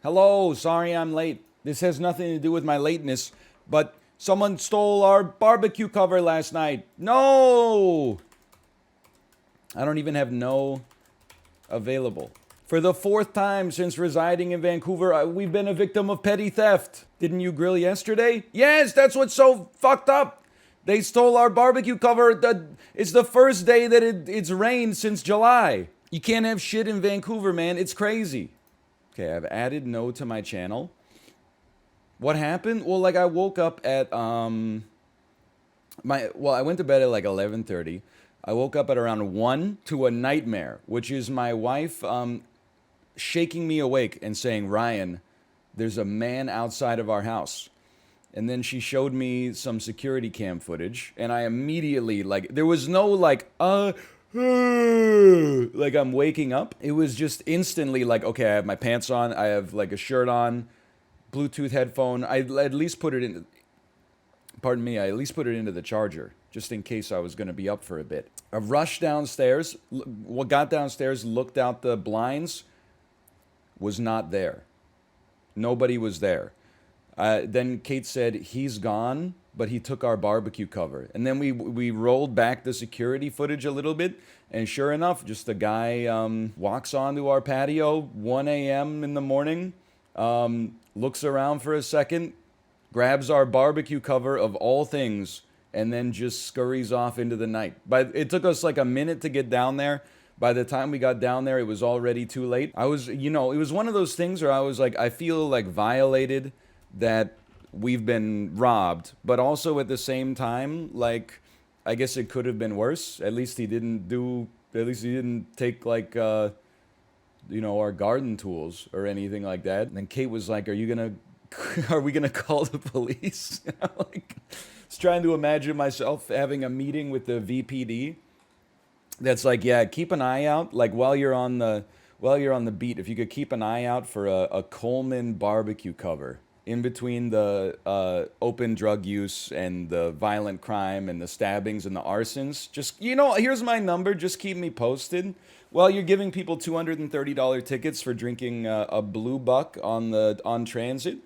Hello, sorry I'm late. This has nothing to do with my lateness, but someone stole our barbecue cover last night. No! I don't even have no available. For the fourth time since residing in Vancouver, we've been a victim of petty theft. Didn't you grill yesterday? Yes, that's what's so fucked up. They stole our barbecue cover. It's the first day that it's rained since July. You can't have shit in Vancouver, man. It's crazy. Okay, I've added no to my channel. What happened? Well, like I woke up at I went to bed at like 11:30. I woke up at around 1 to a nightmare, which is my wife shaking me awake and saying, "Ryan, there's a man outside of our house." And then she showed me some security cam footage, and I immediately, like, there was no like like I'm waking up. It was just instantly like, okay, I have my pants on, I have like a shirt on, Bluetooth headphone. I at least put it in, pardon me, I at least put it into the charger, just in case I was going to be up for a bit. I rushed downstairs, got downstairs, looked out the blinds, was not there. Nobody was there. Then Kate said, he's gone, but he took our barbecue cover. And then we rolled back the security footage a little bit, and sure enough, just a guy walks onto our patio, 1 a.m. in the morning, looks around for a second, grabs our barbecue cover of all things, and then just scurries off into the night. But it took us like a minute to get down there. By the time we got down there, it was already too late. I was, it was one of those things where I was like, I feel like violated that we've been robbed, but also at the same time, like, I guess it could have been worse. At least he didn't take like, our garden tools or anything like that. And then Kate was like, are we gonna call the police? I'm like, I was trying to imagine myself having a meeting with the VPD. That's like, yeah, keep an eye out. Like while you're on the beat, if you could keep an eye out for a Coleman barbecue cover in between the open drug use and the violent crime and the stabbings and the arsons. Just, here's my number. Just keep me posted. Well, you're giving people $230 tickets for drinking a Blue Buck on transit.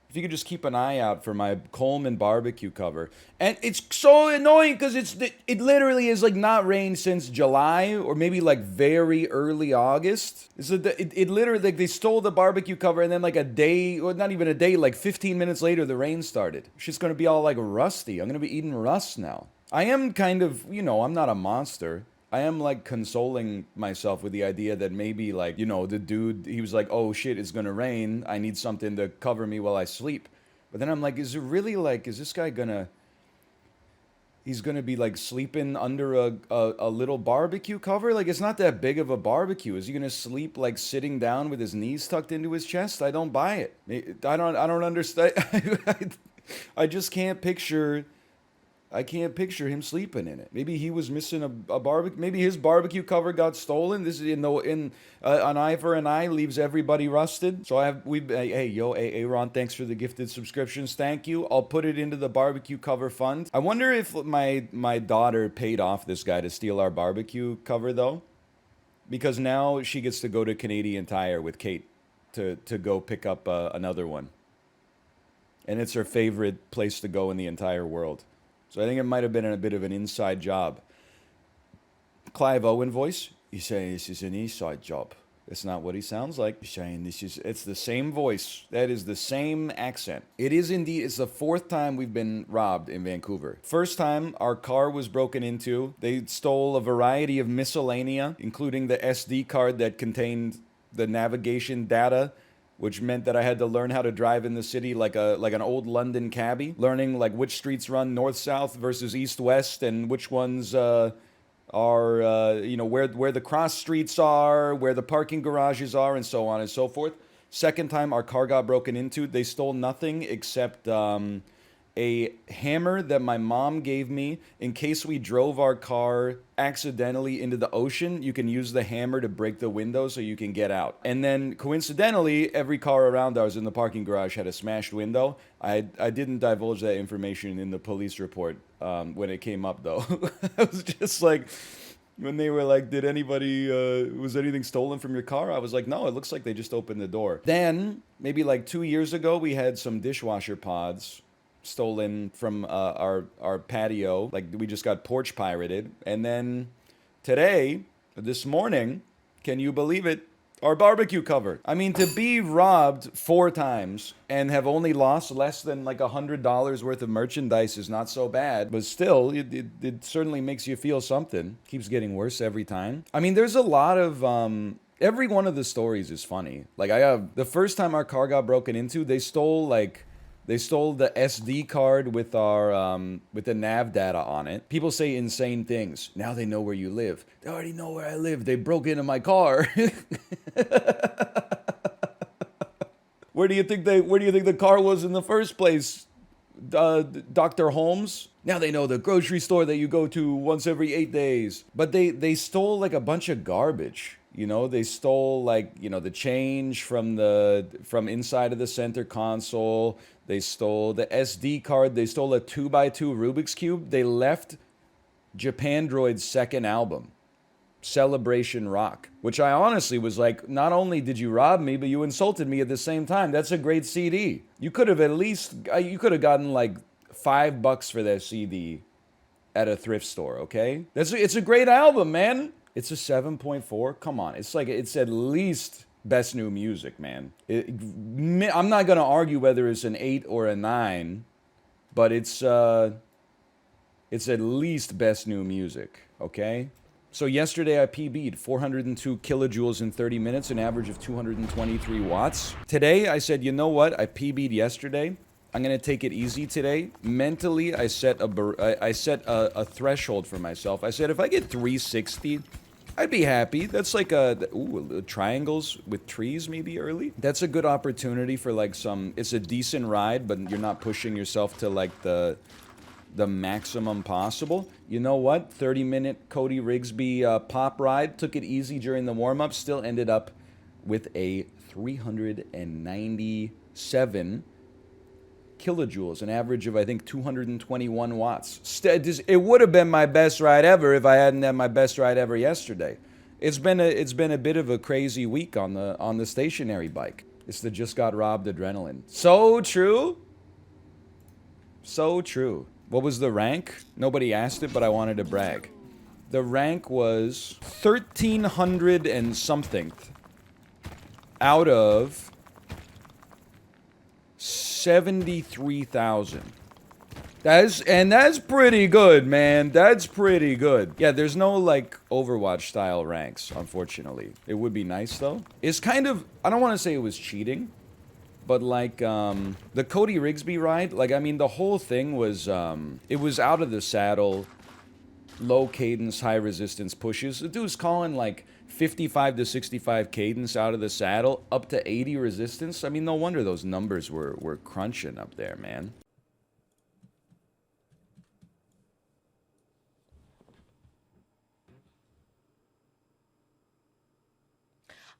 If you could just keep an eye out for my Coleman barbecue cover. And it's so annoying because it literally is like not rained since July or maybe like very early August. It literally, like they stole the barbecue cover and then like a day, or not even a day, like 15 minutes later, the rain started. It's just going to be all like rusty. I'm going to be eating rust now. I am kind of, I'm not a monster. I am like consoling myself with the idea that maybe like, the dude, he was like, oh shit, it's gonna rain. I need something to cover me while I sleep. But then I'm like, is this guy he's gonna be like sleeping under a little barbecue cover? Like it's not that big of a barbecue. Is he gonna sleep like sitting down with his knees tucked into his chest? I don't buy it. I don't understand. I just can't picture him sleeping in it. Maybe he was missing a barbecue. Maybe his barbecue cover got stolen. This is an eye for an eye leaves everybody rusted. So Aaron, thanks for the gifted subscriptions. Thank you. I'll put it into the barbecue cover fund. I wonder if my daughter paid off this guy to steal our barbecue cover though, because now she gets to go to Canadian Tire with Kate to go pick up another one, and it's her favorite place to go in the entire world. So I think it might have been a bit of an inside job. Clive Owen voice. He's saying this is an inside job. That's not what he sounds like. He's saying it's the same voice. That is the same accent. It is indeed, it's the fourth time we've been robbed in Vancouver. First time, our car was broken into. They stole a variety of miscellanea, including the SD card that contained the navigation data, which meant that I had to learn how to drive in the city like an old London cabbie, learning like which streets run north-south versus east-west and which ones are where the cross streets are, where the parking garages are, and so on and so forth. Second time our car got broken into, they stole nothing except a hammer that my mom gave me in case we drove our car accidentally into the ocean. You can use the hammer to break the window so you can get out. And then coincidentally, every car around ours in the parking garage had a smashed window. I didn't divulge that information in the police report when it came up though. I was just like, When they were like, did anybody, was anything stolen from your car? I was like, no, it looks like they just opened the door. Then, maybe like 2 years ago, we had some dishwasher pods stolen from our patio. Like, we just got porch pirated. And then today, this morning, can you believe it? Our barbecue cover. I mean, to be robbed 4 times and have only lost less than like $100 worth of merchandise is not so bad. But still, it certainly makes you feel something. Keeps getting worse every time. I mean, there's a lot of every one of the stories is funny. Like the first time our car got broken into, they stole the SD card with the nav data on it. People say insane things. Now they know where you live. They already know where I live. They broke into my car. Where do you think the car was in the first place? Dr. Holmes? Now they know the grocery store that you go to once every 8 days. But they stole like a bunch of garbage. You know, they stole like, you know, the change from inside of the center console. They stole the SD card. They stole a 2x2 Rubik's Cube. They left Japandroid's second album, Celebration Rock, which I honestly was like, not only did you rob me, but you insulted me at the same time. That's a great CD. You could have gotten like $5 for that CD at a thrift store, okay? It's a great album, man. It's a 7.4. Come on. It's at least best new music, man. I'm not going to argue whether it's an 8 or a 9, but it's at least best new music, okay? So yesterday I PB'd 402 kilojoules in 30 minutes, an average of 223 watts. Today I said, you know what? I PB'd yesterday. I'm going to take it easy today. Mentally, I set a threshold for myself. I said if I get 360, I'd be happy. That's like triangles with trees maybe early. That's a good opportunity for like it's a decent ride, but you're not pushing yourself to like the maximum possible. You know what? 30-minute Cody Rigsby pop ride. Took it easy during the warm-up. Still ended up with a 397 kilojoules, an average of I think 221 watts. It would have been my best ride ever if I hadn't had my best ride ever yesterday. It's been a bit of a crazy week on the stationary bike. It's the just got robbed adrenaline. So true. So true. What was the rank? Nobody asked it, but I wanted to brag. The rank was 1,300 and something out of 73,000. That's pretty good, man. That's pretty good. Yeah, there's no like Overwatch style ranks, unfortunately. It would be nice though. It's kind of, I don't want to say it was cheating, but like the Cody Rigsby ride, like I mean the whole thing was it was out of the saddle, low cadence, high resistance pushes. The dude's calling like 55 to 65 cadence out of the saddle, up to 80 resistance. I mean, no wonder those numbers were crunching up there, man.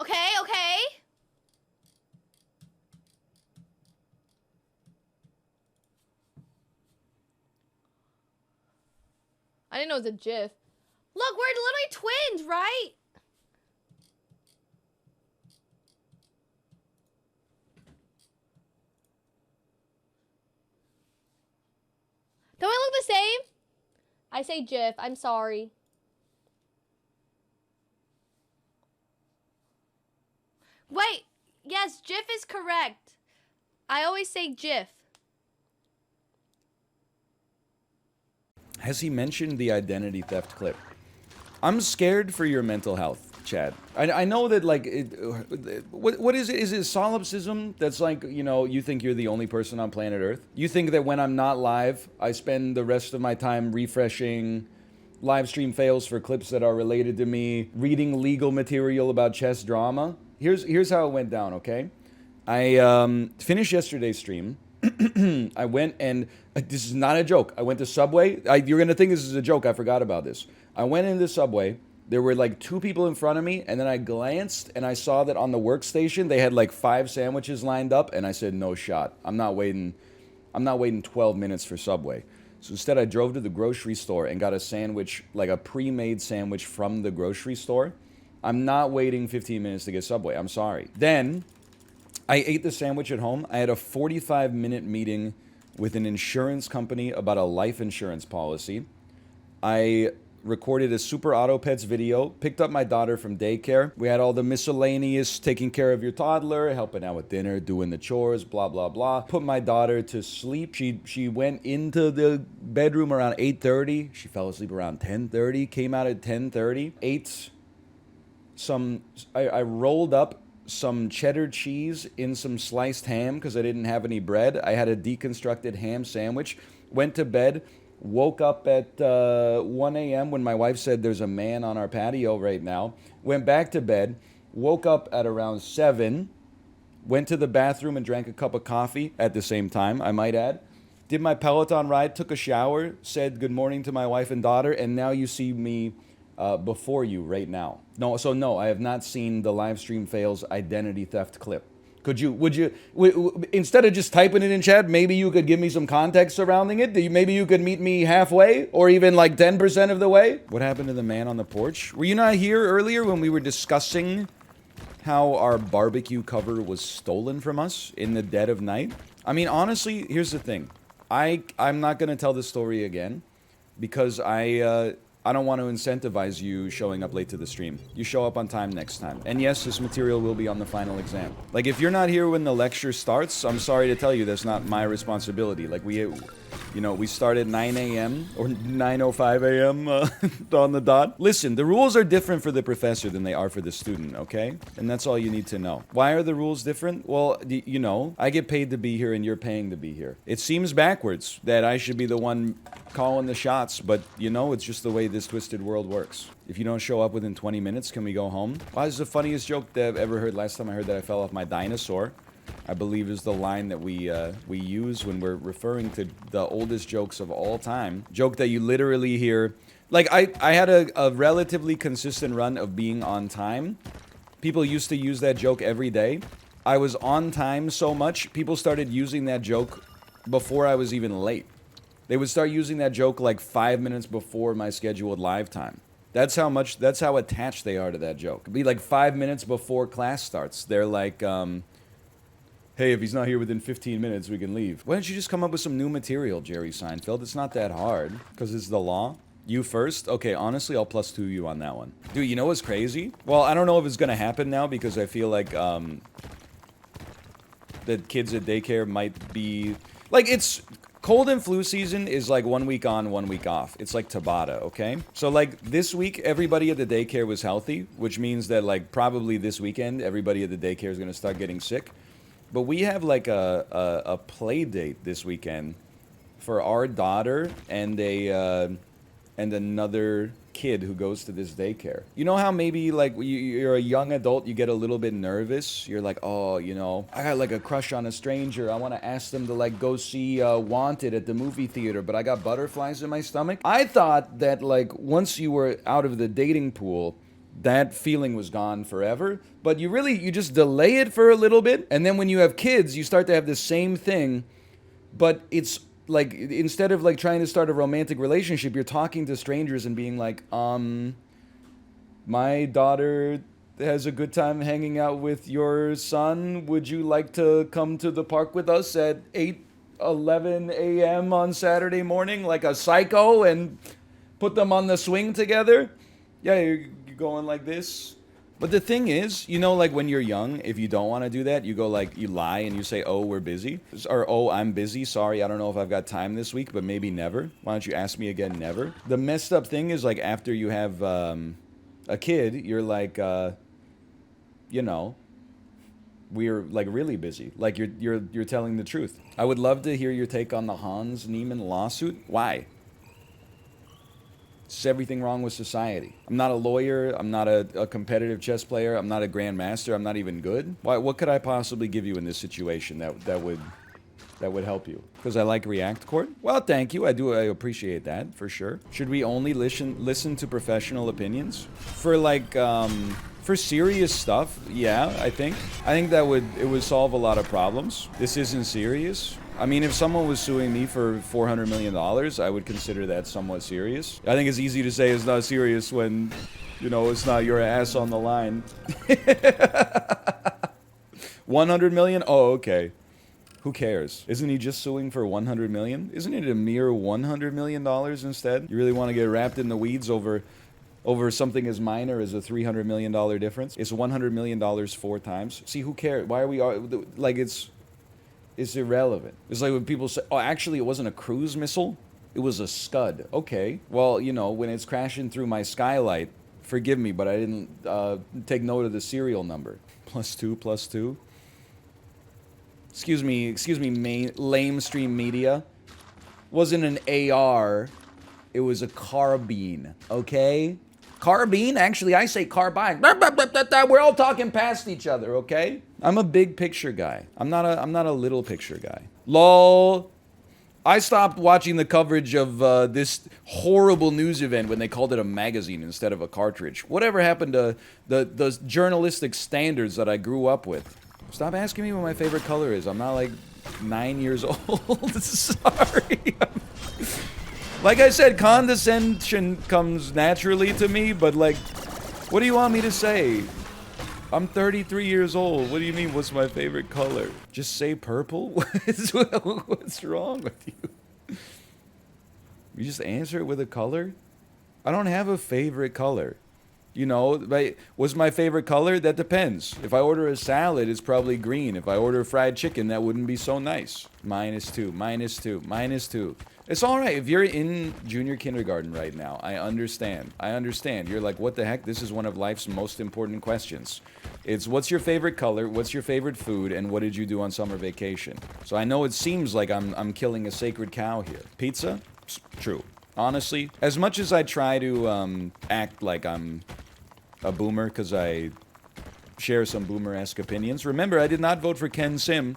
Okay, okay. I didn't know it was a GIF. Look, we're literally twins, right? Don't I look the same? I say GIF. I'm sorry. Wait. Yes, GIF is correct. I always say GIF. Has he mentioned the identity theft clip? I'm scared for your mental health, Chad. I know that, like, what is it? Is it solipsism? That's like, you know, you think you're the only person on planet Earth? You think that when I'm not live, I spend the rest of my time refreshing live stream fails for clips that are related to me, reading legal material about chess drama? Here's how it went down, okay? I finished yesterday's stream. I went and, this is not a joke, I went to Subway. You're going to think this is a joke, I forgot about this. I went into Subway, there were like 2 people in front of me, and then I glanced and I saw that on the workstation they had like 5 sandwiches lined up, and I said, no shot. I'm not waiting 12 minutes for Subway. So instead, I drove to the grocery store and got a sandwich, like a pre-made sandwich from the grocery store. I'm not waiting 15 minutes to get Subway. I'm sorry. Then I ate the sandwich at home. I had a 45-minute meeting with an insurance company about a life insurance policy. I recorded a Super Auto Pets video, picked up my daughter from daycare. We had all the miscellaneous taking care of your toddler, helping out with dinner, doing the chores, blah, blah, blah. Put my daughter to sleep. She went into the bedroom around 8:30. She fell asleep around 10:30, came out at 10:30, ate some, I rolled up some cheddar cheese in some sliced ham because I didn't have any bread. I had a deconstructed ham sandwich, went to bed, woke up at 1 a.m. when my wife said there's a man on our patio right now, went back to bed, woke up at around 7, went to the bathroom and drank a cup of coffee at the same time, I might add, did my Peloton ride, took a shower, said good morning to my wife and daughter, and now you see me before you right now. No, I have not seen the live stream fails identity theft clip. Would you, instead of just typing it in chat, maybe you could give me some context surrounding it? Maybe you could meet me halfway or even like 10% of the way? What happened to the man on the porch? Were you not here earlier when we were discussing how our barbecue cover was stolen from us in the dead of night? I mean, honestly, here's the thing. I'm not going to tell this story again because I don't want to incentivize you showing up late to the stream. You show up on time next time. And yes, this material will be on the final exam. Like, if you're not here when the lecture starts, I'm sorry to tell you that's not my responsibility. Like, we start at 9 a.m. or 9:05 a.m. On the dot. Listen, the rules are different for the professor than they are for the student, okay? And that's all you need to know. Why are the rules different? Well, I get paid to be here and you're paying to be here. It seems backwards that I should be the one calling the shots, but it's just the way this twisted world works. If you don't show up within 20 minutes, can we go home? Well, this is the funniest joke that I've ever heard. Last time I heard that I fell off my dinosaur, I believe is the line that we use when we're referring to the oldest jokes of all time. Joke that you literally hear. Like, I had a relatively consistent run of being on time. People used to use that joke every day. I was on time so much, people started using that joke before I was even late. They would start using that joke like 5 minutes before my scheduled live time. That's how attached they are to that joke. It'd be like 5 minutes before class starts. They're like, hey, if he's not here within 15 minutes, we can leave. Why don't you just come up with some new material, Jerry Seinfeld? It's not that hard, because it's the law. You first? Okay, honestly, I'll +2 you on that one. Dude, you know what's crazy? Well, I don't know if it's gonna happen now, because I feel like, the kids at daycare might be... Like, it's... Cold and flu season is like 1 week on, 1 week off. It's like Tabata, okay? So like this week, everybody at the daycare was healthy, which means that like probably this weekend, everybody at the daycare is gonna start getting sick. But we have like a play date this weekend for our daughter and another kid who goes to this daycare. You know how maybe like you're a young adult, you get a little bit nervous. You're like, oh, I got like a crush on a stranger. I want to ask them to like go see Wanted at the movie theater, but I got butterflies in my stomach. I thought that like once you were out of the dating pool, that feeling was gone forever. But you just delay it for a little bit. And then when you have kids, you start to have the same thing, but it's like, instead of like trying to start a romantic relationship, you're talking to strangers and being like, my daughter has a good time hanging out with your son. Would you like to come to the park with us at 8:11 a.m. on Saturday morning, like a psycho, and put them on the swing together? Yeah, you're going like this. But the thing is, like when you're young, if you don't want to do that, you go like, you lie and you say, oh, we're busy. Or, oh, I'm busy. Sorry, I don't know if I've got time this week, but maybe never. Why don't you ask me again? Never. The messed up thing is like after you have a kid, you're like, we're like really busy. Like you're telling the truth. I would love to hear your take on the Hans Niemann lawsuit. Why? It's everything wrong with society. I'm not a lawyer. I'm not a competitive chess player. I'm not a grandmaster. I'm not even good. Why? What could I possibly give you in this situation that would help you? Because I like React Court? Well, thank you. I appreciate that, for sure. Should we only listen to professional opinions? For like, for serious stuff, yeah, I think that it would solve a lot of problems. This isn't serious. I mean, if someone was suing me for $400 million, I would consider that somewhat serious. I think it's easy to say it's not serious when, you know, it's not your ass on the line. 100 million? Oh, okay. Who cares? Isn't he just suing for 100 million? Isn't it a mere $100 million instead? You really want to get wrapped in the weeds over something as minor as a $300 million difference? It's $100 million 4 times. See, who cares? Why are we, like, it's irrelevant. It's like when people say, oh, actually, it wasn't a cruise missile. It was a Scud. Okay. Well, you know, when it's crashing through my skylight, forgive me, but I didn't take note of the serial number. +2, +2. Excuse me, lamestream media. Wasn't an AR, it was a carbine, okay? Carbine? Actually, I say carbine. We're all talking past each other, okay? I'm a big picture guy. I'm not a little picture guy. LOL. I stopped watching the coverage of this horrible news event when they called it a magazine instead of a cartridge. Whatever happened to the journalistic standards that I grew up with? Stop asking me what my favorite color is. I'm not like 9 years old. Sorry. Like I said, condescension comes naturally to me, but like, what do you want me to say? I'm 33 years old. What do you mean, what's my favorite color? Just say purple? What's wrong with you? You just answer it with a color? I don't have a favorite color. You know, what's my favorite color? That depends. If I order a salad, it's probably green. If I order fried chicken, that wouldn't be so nice. -2, -2, -2. It's all right. If you're in junior kindergarten right now, I understand. You're like, what the heck? This is one of life's most important questions. It's what's your favorite color, what's your favorite food, and what did you do on summer vacation? So I know it seems like I'm killing a sacred cow here. Pizza? True. Honestly, as much as I try to act like I'm a boomer because I share some boomer-esque opinions. Remember, I did not vote for Ken Sim.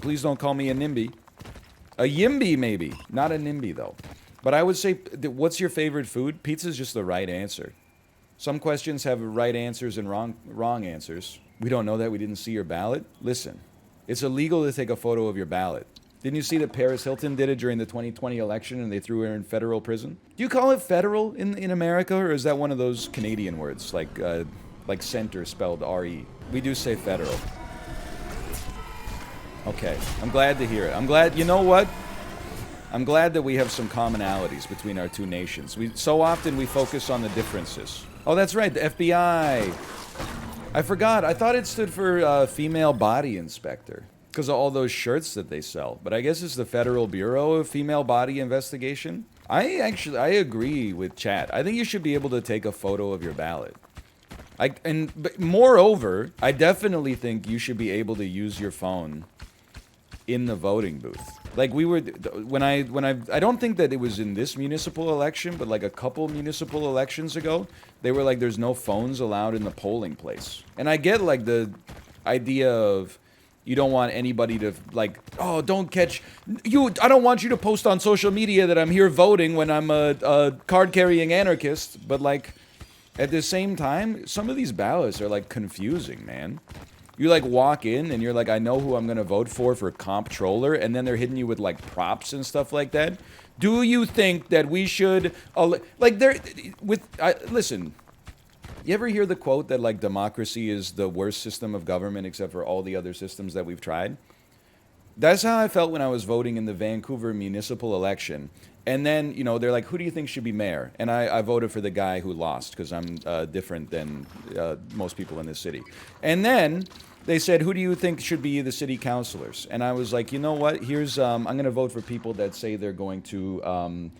Please don't call me a NIMBY. A YIMBY, maybe. Not a NIMBY, though. But I would say, what's your favorite food? Pizza's just the right answer. Some questions have right answers and wrong answers. We don't know that. We didn't see your ballot. Listen, it's illegal to take a photo of your ballot. Didn't you see that Paris Hilton did it during the 2020 election and they threw her in federal prison? Do you call it federal in America, or is that one of those Canadian words, like center spelled R-E? We do say federal. Okay, I'm glad to hear it. I'm glad, you know what? I'm glad that we have some commonalities between our two nations. So often we focus on the differences. Oh, that's right, the FBI. I forgot, I thought it stood for female body inspector, because of all those shirts that they sell. But I guess it's the Federal Bureau of Female Body Investigation. I agree with chat. I think you should be able to take a photo of your ballot. But moreover, I definitely think you should be able to use your phone in the voting booth. Like I don't think that it was in this municipal election, but like a couple municipal elections ago, they were like, there's no phones allowed in the polling place. And I get like the idea of, you don't want anybody to, like, oh, don't catch you. I don't want you to post on social media that I'm here voting when I'm a card-carrying anarchist. But, like, at the same time, some of these ballots are, like, confusing, man. You, like, walk in and you're like, I know who I'm going to vote for comptroller. And then they're hitting you with, like, props and stuff like that. Do you think that we should, listen. You ever hear the quote that, like, democracy is the worst system of government except for all the other systems that we've tried? That's how I felt when I was voting in the Vancouver municipal election. And then, you know, they're like, who do you think should be mayor? And I voted for the guy who lost because I'm different than most people in this city. And then they said, who do you think should be the city councilors? And I was like, you know what? Here's, I'm going to vote for people that say they're going to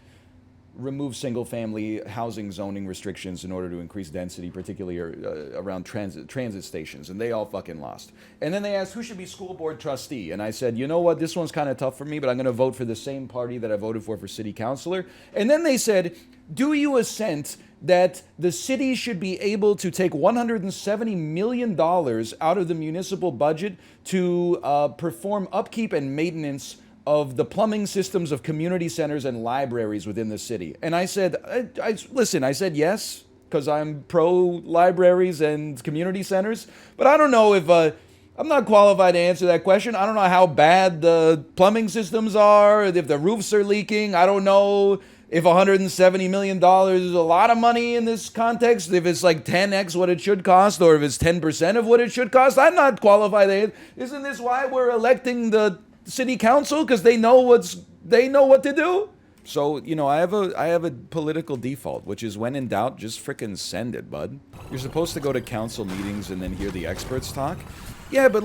remove single-family housing zoning restrictions in order to increase density, particularly around transit stations, and they all fucking lost. And then they asked, who should be school board trustee? And I said, you know what, this one's kind of tough for me, but I'm going to vote for the same party that I voted for city councilor. And then they said, do you assent that the city should be able to take $170 million out of the municipal budget to perform upkeep and maintenance of the plumbing systems of community centers and libraries within the city? And I said, listen, I said yes, because I'm pro libraries and community centers, but I don't know if I'm not qualified to answer that question. I don't know how bad the plumbing systems are, if the roofs are leaking. I don't know if $170 million is a lot of money in this context, if it's like 10x what it should cost, or if it's 10% of what it should cost. I'm not qualified. Isn't this why we're electing the city council? Because they know what to do? So, I have a political default, which is when in doubt, just frickin' send it, bud. You're supposed to go to council meetings and then hear the experts talk. Yeah, but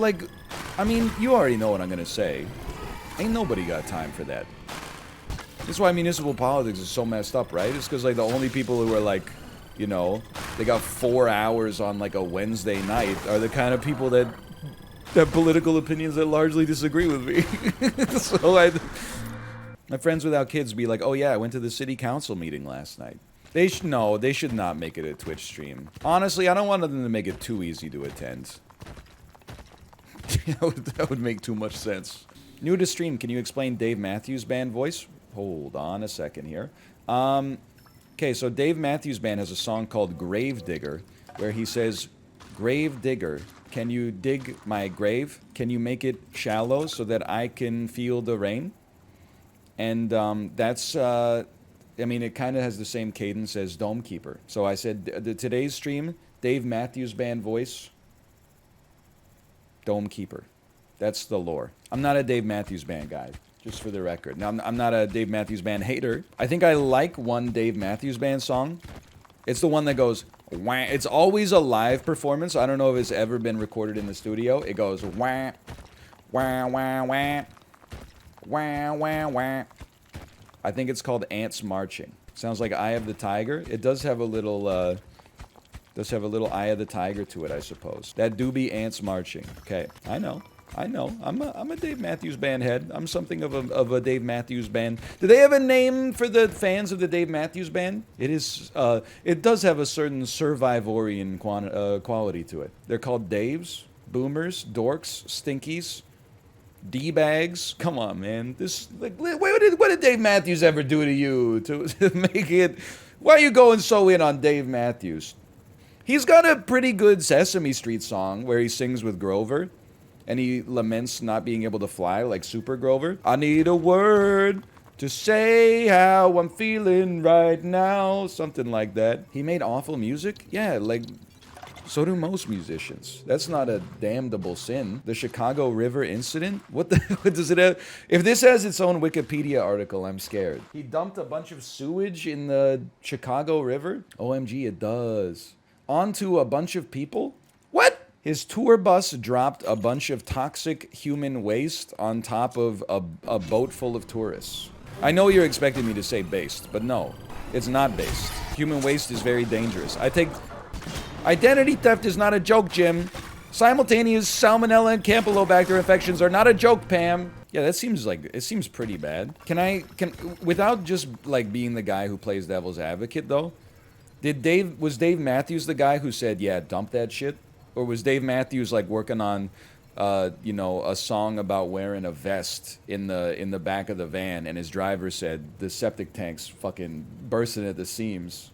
you already know what I'm gonna say. Ain't nobody got time for that. That's why municipal politics is so messed up, right? It's because, the only people who are, they got 4 hours on, a Wednesday night are the kind of people that have political opinions that largely disagree with me. So my friends without kids be like, oh yeah, I went to the city council meeting last night. They should not make it a Twitch stream. Honestly, I don't want them to make it too easy to attend. That would make too much sense. New to stream, can you explain Dave Matthews Band voice? Hold on a second here. Okay, so Dave Matthews Band has a song called Grave Digger, where he says, Grave Digger, can you dig my grave? Can you make it shallow so that I can feel the rain? And that's, it kind of has the same cadence as Dome Keeper. So I said, today's stream, Dave Matthews Band voice, Dome Keeper. That's the lore. I'm not a Dave Matthews Band guy, just for the record. Now, I'm not a Dave Matthews Band hater. I think I like one Dave Matthews Band song. It's the one that goes, wah. It's always a live performance. I don't know if it's ever been recorded in the studio. It goes, wah, wah, wah, wah, wah, wah, wah. I think it's called Ants Marching. Sounds like Eye of the Tiger. It does have a little, Eye of the Tiger to it, I suppose. That do be Ants Marching. Okay, I know. I'm a Dave Matthews Band head. I'm something of a Dave Matthews Band. Do they have a name for the fans of the Dave Matthews Band? It does have a certain Survivorian quality to it. They're called Daves, Boomers, Dorks, Stinkies, D-bags. Come on, man. What did Dave Matthews ever do to you to make it? Why are you going so in on Dave Matthews? He's got a pretty good Sesame Street song where he sings with Grover, and he laments not being able to fly like Super Grover. I need a word to say how I'm feeling right now. Something like that. He made awful music? Yeah, so do most musicians. That's not a damnable sin. The Chicago River incident? What does it have? If this has its own Wikipedia article, I'm scared. He dumped a bunch of sewage in the Chicago River? OMG, it does. Onto a bunch of people? What? His tour bus dropped a bunch of toxic human waste on top of a boat full of tourists. I know you're expecting me to say based, but no, it's not based. Human waste is very dangerous. Identity theft is not a joke, Jim. Simultaneous salmonella and campylobacter infections are not a joke, Pam. Yeah, it seems pretty bad. Without just being the guy who plays devil's advocate though, was Dave Matthews the guy who said, yeah, dump that shit? Or was Dave Matthews working on, a song about wearing a vest in the back of the van, and his driver said the septic tank's fucking bursting at the seams?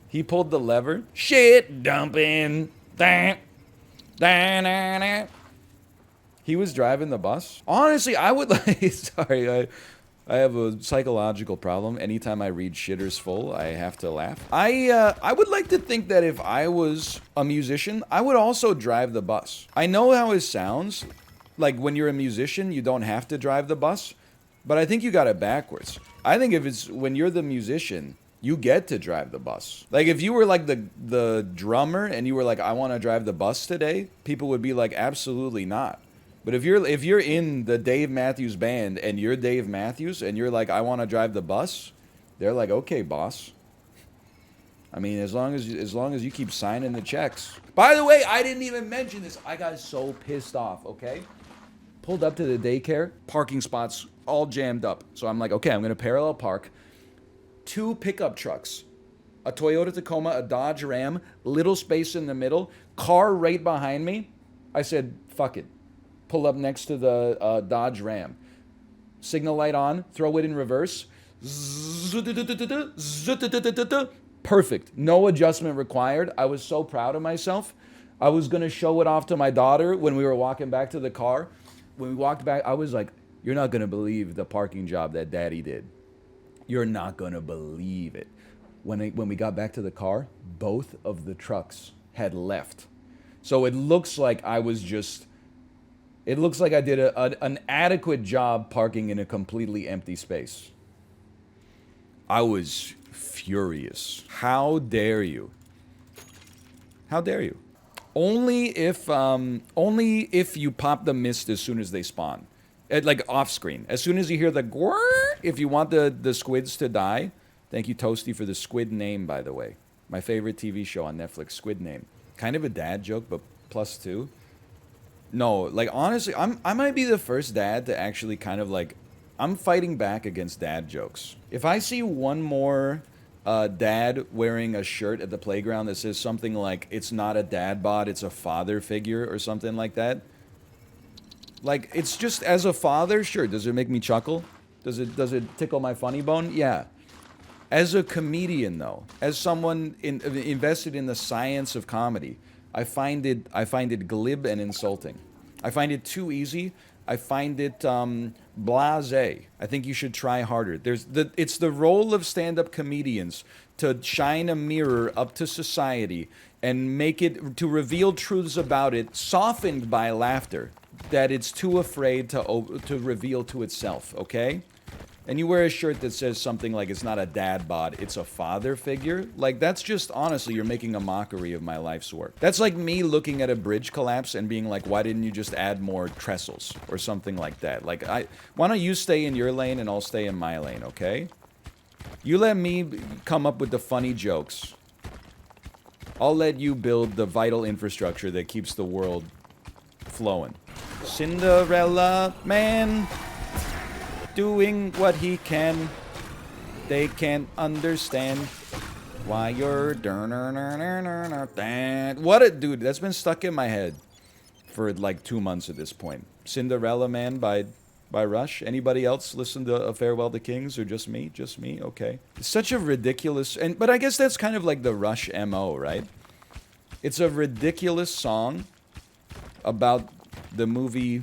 He pulled the lever. Shit dumping. He was driving the bus. Honestly, I would sorry, I have a psychological problem. Anytime I read Shitters Full, I have to laugh. I would like to think that if I was a musician, I would also drive the bus. I know how it sounds. When you're a musician, you don't have to drive the bus. But I think you got it backwards. I think if it's when you're the musician, you get to drive the bus. If you were the drummer and you were I want to drive the bus today, people would be absolutely not. But if you're in the Dave Matthews Band and you're Dave Matthews and you're I want to drive the bus, they're okay, boss. I mean, as long as you keep signing the checks. By the way, I didn't even mention this. I got so pissed off, okay? Pulled up to the daycare, parking spots all jammed up. So I'm okay, I'm going to parallel park. 2 pickup trucks. A Toyota Tacoma, a Dodge Ram, little space in the middle, car right behind me. I said, fuck it. Pull up next to the Dodge Ram. Signal light on, throw it in reverse. Perfect. No adjustment required. I was so proud of myself. I was going to show it off to my daughter when we were walking back to the car. When we walked back, I was like, you're not going to believe the parking job that Daddy did. You're not going to believe it. When we got back to the car, both of the trucks had left. So it looks like I was just... It looks like I did an adequate job parking in a completely empty space. I was furious. How dare you? How dare you? Only if you pop the mist as soon as they spawn. Like off screen. As soon as you hear the gwrr, if you want the squids to die. Thank you, Toasty, for the squid name, by the way. My favorite TV show on Netflix, Squid Name. Kind of a dad joke, but +2. No, like honestly, I might be the first dad to actually kind of like, I'm fighting back against dad jokes. If I see one more dad wearing a shirt at the playground that says something like, it's not a dad bod, it's a father figure or something like that. Like, it's just, as a father, sure, does it make me chuckle? Does it tickle my funny bone? Yeah. As a comedian, though, as someone invested in the science of comedy, I find it glib and insulting. I find it too easy. I find it blasé. I think you should try harder. It's the role of stand-up comedians to shine a mirror up to society and to reveal truths about it, softened by laughter, that it's too afraid to reveal to itself. Okay. And you wear a shirt that says something like, it's not a dad bod, it's a father figure. Like, that's just, honestly, you're making a mockery of my life's work. That's like me looking at a bridge collapse and being like, why didn't you just add more trestles? Or something like that. Like, why don't you stay in your lane and I'll stay in my lane, okay? You let me come up with the funny jokes. I'll let you build the vital infrastructure that keeps the world flowing. Cinderella man... doing what he can. They can't understand why you're... What a... Dude, that's been stuck in my head for like 2 months at this point. Cinderella Man by Rush. Anybody else listen to A Farewell to Kings, or just me? Just me? Okay. It's such a ridiculous... But I guess that's kind of like the Rush MO, right? It's a ridiculous song about the movie...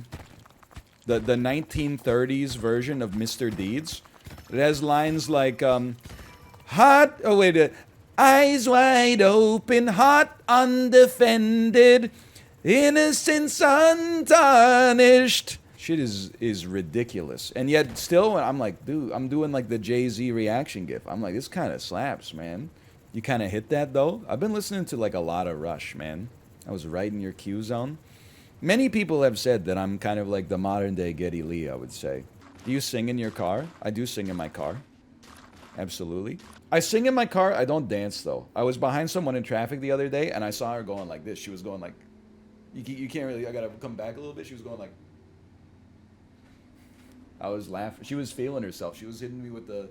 The 1930s version of Mr. Deeds. It has lines like, hot, oh wait, eyes wide open, hot, undefended, innocence untarnished. Shit is ridiculous. And yet still, I'm like, dude, I'm doing like the Jay-Z reaction gif. I'm like, this kind of slaps, man. You kind of hit that though? I've been listening to like a lot of Rush, man. I was right in your Q zone. Many people have said that I'm kind of like the modern day Geddy Lee, I would say. Do you sing in your car? I do sing in my car. Absolutely. I sing in my car. I don't dance, though. I was behind someone in traffic the other day, and I saw her going like this. She was going like... You can't really... I gotta come back a little bit. She was going like... I was laughing. She was feeling herself. She was hitting me with the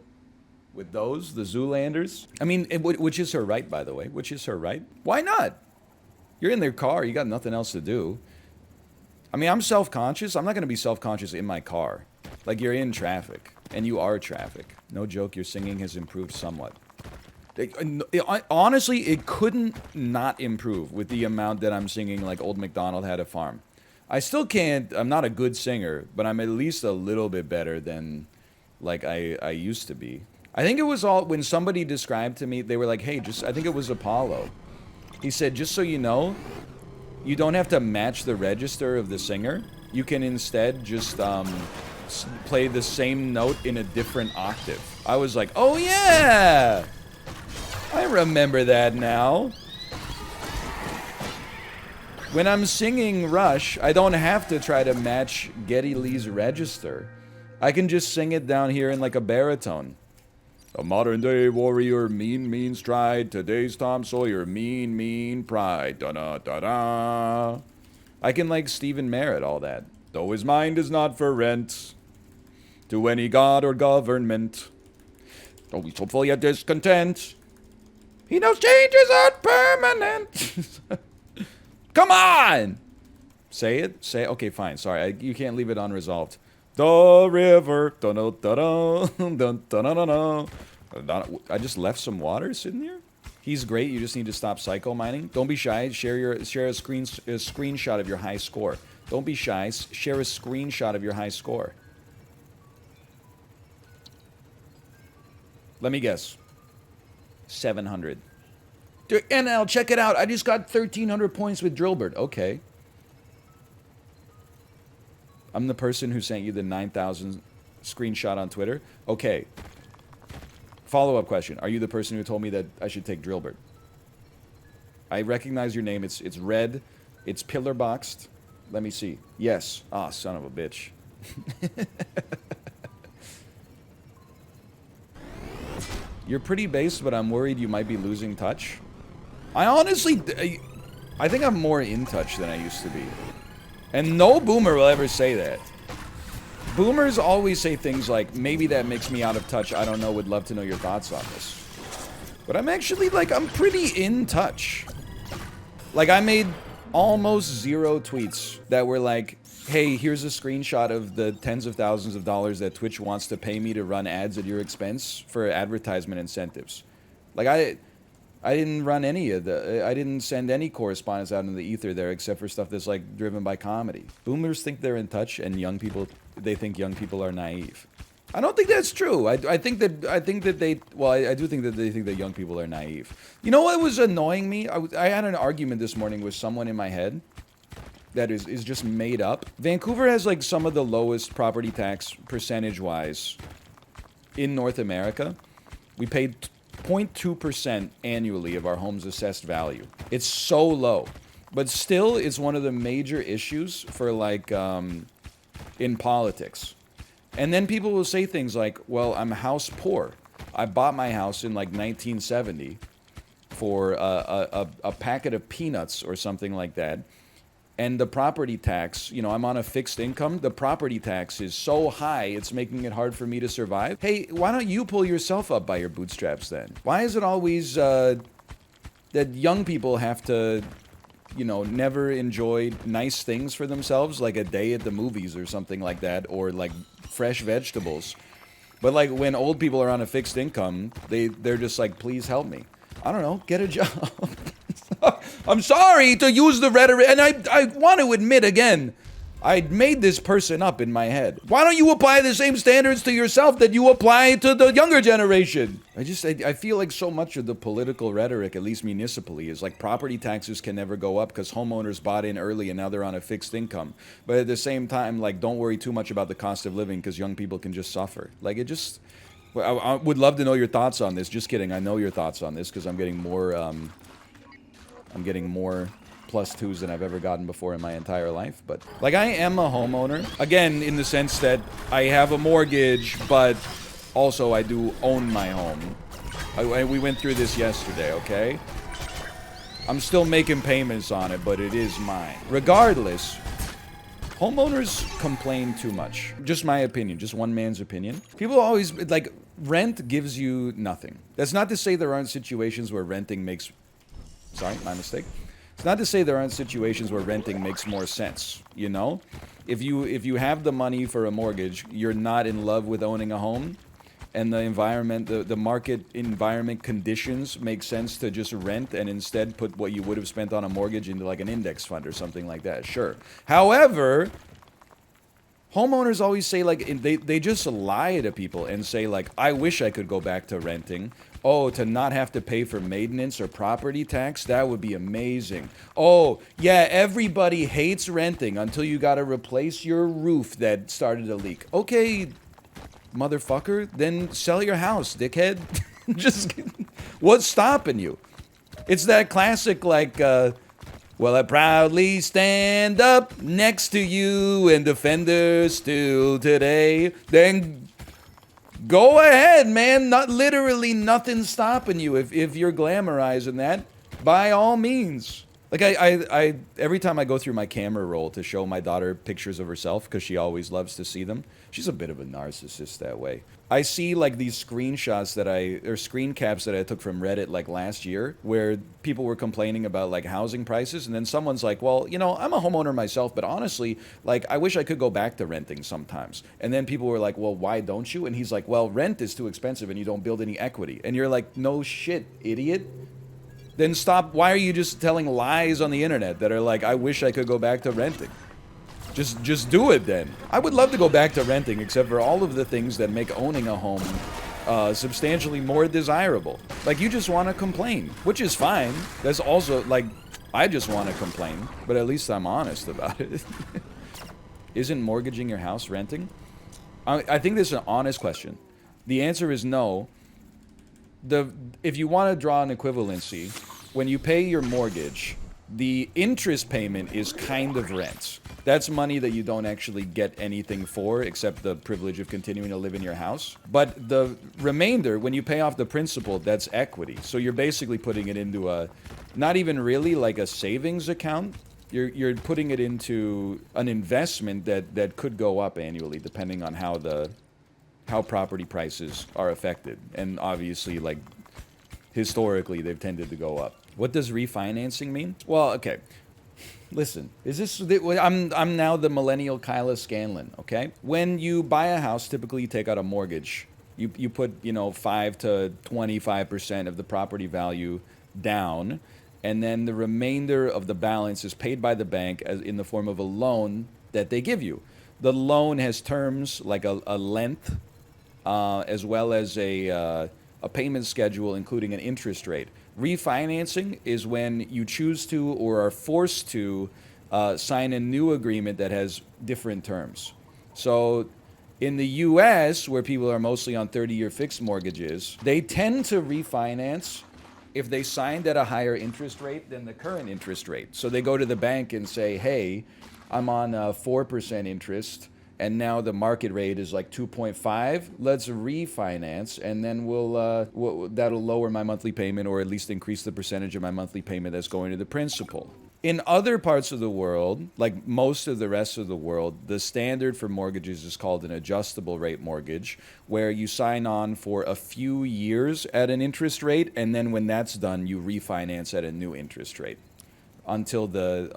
Zoolanders. I mean, which is her right, by the way. Which is her right. Why not? You're in their car. You got nothing else to do. I mean, I'm self-conscious. I'm not going to be self-conscious in my car. Like, you're in traffic. And you are traffic. No joke, your singing has improved somewhat. Honestly, it couldn't not improve with the amount that I'm singing like Old MacDonald Had a Farm. I still can't... I'm not a good singer, but I'm at least a little bit better than, like, I used to be. I think it was all... When somebody described to me, they were like, hey, I think it was Apollo. He said, just so you know... You don't have to match the register of the singer. You can instead just play the same note in a different octave. I was like, oh yeah! I remember that now. When I'm singing Rush, I don't have to try to match Geddy Lee's register. I can just sing it down here in like a baritone. A modern day warrior, mean stride. Today's Tom Sawyer, mean pride. Da-da-da-da. I can like Stephen Merritt, all that. Though his mind is not for rent to any god or government. Though he's hopeful yet discontent, he knows changes aren't permanent. Come on! Say it? Say it? Okay, fine. Sorry, you can't leave it unresolved. The river. I just left some water sitting here. He's great. You just need to stop psycho mining. Don't be shy. Share a screenshot of your high score. Don't be shy. Share a screenshot of your high score. Let me guess. 700. Dude, NL, check it out. I just got 1,300 points with Drillbert. Okay. I'm the person who sent you the 9,000 screenshot on Twitter. Okay. Follow-up question. Are you the person who told me that I should take Drillbert? I recognize your name. It's red. It's pillar boxed. Let me see. Yes. Ah, son of a bitch. You're pretty based, but I'm worried you might be losing touch. I honestly... I think I'm more in touch than I used to be. And no boomer will ever say that. Boomers always say things like, maybe that makes me out of touch. I don't know. Would love to know your thoughts on this. But I'm actually, like, I'm pretty in touch. Like, I made almost 0 tweets that were like, hey, here's a screenshot of the tens of thousands of dollars that Twitch wants to pay me to run ads at your expense for advertisement incentives. Like, I didn't run any of I didn't send any correspondence out in the ether there except for stuff that's, like, driven by comedy. Boomers think they're in touch, and young people, they think young people are naive. I don't think that's true. I think that they, well, I do think that they think that young people are naive. You know what was annoying me? I had an argument this morning with someone in my head that is just made up. Vancouver has, like, some of the lowest property tax percentage-wise in North America. We paid 0.2% annually of our home's assessed value. It's so low. But still, it's one of the major issues for, like, in politics. And then people will say things like, well, I'm house poor. I bought my house in, like, 1970 for a packet of peanuts or something like that. And the property tax, you know, I'm on a fixed income. The property tax is so high, it's making it hard for me to survive. Hey, why don't you pull yourself up by your bootstraps then? Why is it always that young people have to, you know, never enjoy nice things for themselves, like a day at the movies or something like that, or like fresh vegetables? But like when old people are on a fixed income, they're just like, please help me. I don't know, get a job. I'm sorry to use the rhetoric, and I want to admit again, I made this person up in my head. Why don't you apply the same standards to yourself that you apply to the younger generation? I feel like so much of the political rhetoric, at least municipally, is like property taxes can never go up because homeowners bought in early and now they're on a fixed income. But at the same time, like, don't worry too much about the cost of living because young people can just suffer. Like, it just... I would love to know your thoughts on this. Just kidding. I know your thoughts on this because I'm getting more +2s than I've ever gotten before in my entire life. But, like, I am a homeowner. Again, in the sense that I have a mortgage, but also I do own my home. We went through this yesterday, okay? I'm still making payments on it, but it is mine. Regardless, homeowners complain too much. Just my opinion, just one man's opinion. People always, like, rent gives you nothing. That's not to say there aren't situations where renting makes... Sorry, my mistake. It's not to say there aren't situations where renting makes more sense, you know? If you have the money for a mortgage, you're not in love with owning a home, and the environment, the market environment conditions make sense to just rent and instead put what you would have spent on a mortgage into like an index fund or something like that, sure. However, homeowners always say, like, they just lie to people and say, like, I wish I could go back to renting. Oh, to not have to pay for maintenance or property tax, that would be amazing. Oh, yeah, everybody hates renting until you gotta replace your roof that started to leak. Okay, motherfucker, then sell your house, dickhead. Just, what's stopping you? It's that classic, like, well, I proudly stand up next to you and defend her still today. Then go ahead, man. Not literally nothing's stopping you if you're glamorizing that. By all means. Like, I every time I go through my camera roll to show my daughter pictures of herself, because she always loves to see them. She's a bit of a narcissist that way. I see, like, these screenshots or screen caps that I took from Reddit, like, last year, where people were complaining about, like, housing prices, and then someone's like, well, you know, I'm a homeowner myself, but honestly, like, I wish I could go back to renting sometimes. And then people were like, well, why don't you? And he's like, well, rent is too expensive and you don't build any equity. And you're like, no shit, idiot. then stop. Why are you just telling lies on the internet that are like, I wish I could go back to renting? Just do it then. I would love to go back to renting, except for all of the things that make owning a home substantially more desirable. Like, you just want to complain, which is fine. That's also, like, I just want to complain, but at least I'm honest about it. Isn't mortgaging your house renting? I think this is an honest question. The answer is no. If you want to draw an equivalency, when you pay your mortgage, the interest payment is kind of rent. That's money that you don't actually get anything for except the privilege of continuing to live in your house. But the remainder, when you pay off the principal, that's equity. So you're basically putting it into a, not even really like a savings account. You're putting it into an investment that could go up annually depending on how property prices are affected. And obviously, like, historically, they've tended to go up. What does refinancing mean? Well, okay. Listen, I'm now the millennial Kyla Scanlon, okay? When you buy a house, typically you take out a mortgage. You put, 5 to 25% of the property value down, and then the remainder of the balance is paid by the bank as in the form of a loan that they give you. The loan has terms like a length, as well as a payment schedule, including an interest rate. Refinancing is when you choose to or are forced to sign a new agreement that has different terms. So in the US, where people are mostly on 30-year fixed mortgages, they tend to refinance if they signed at a higher interest rate than the current interest rate. So they go to the bank and say, hey, I'm on 4% interest, and now the market rate is like 2.5. Let's refinance, and then that'll lower my monthly payment, or at least increase the percentage of my monthly payment that's going to the principal. In other parts of the world, like most of the rest of the world, the standard for mortgages is called an adjustable rate mortgage, where you sign on for a few years at an interest rate, and then when that's done, you refinance at a new interest rate until the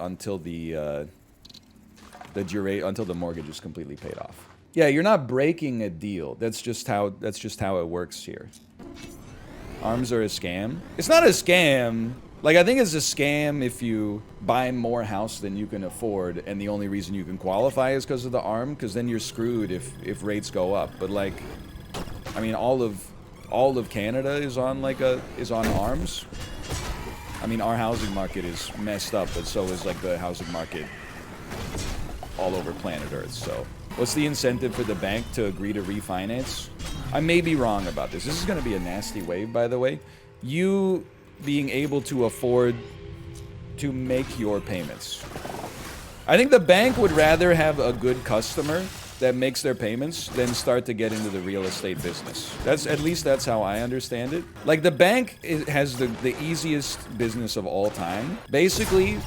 mortgage is completely paid off. Yeah, you're not breaking a deal. That's just how it works here. Arms are a scam. It's not a scam. Like, I think it's a scam if you buy more house than you can afford, and the only reason you can qualify is because of the arm, because then you're screwed if rates go up. But like, I mean, all of Canada is on arms. I mean, our housing market is messed up, but so is like the housing market all over planet Earth. So what's the incentive for the bank to agree to refinance? I may be wrong about this. This is going to be a nasty wave, by the way. You being able to afford to make your payments. I think the bank would rather have a good customer that makes their payments than start to get into the real estate business. That's how I understand it. Like, the bank has the easiest business of all time. Basically,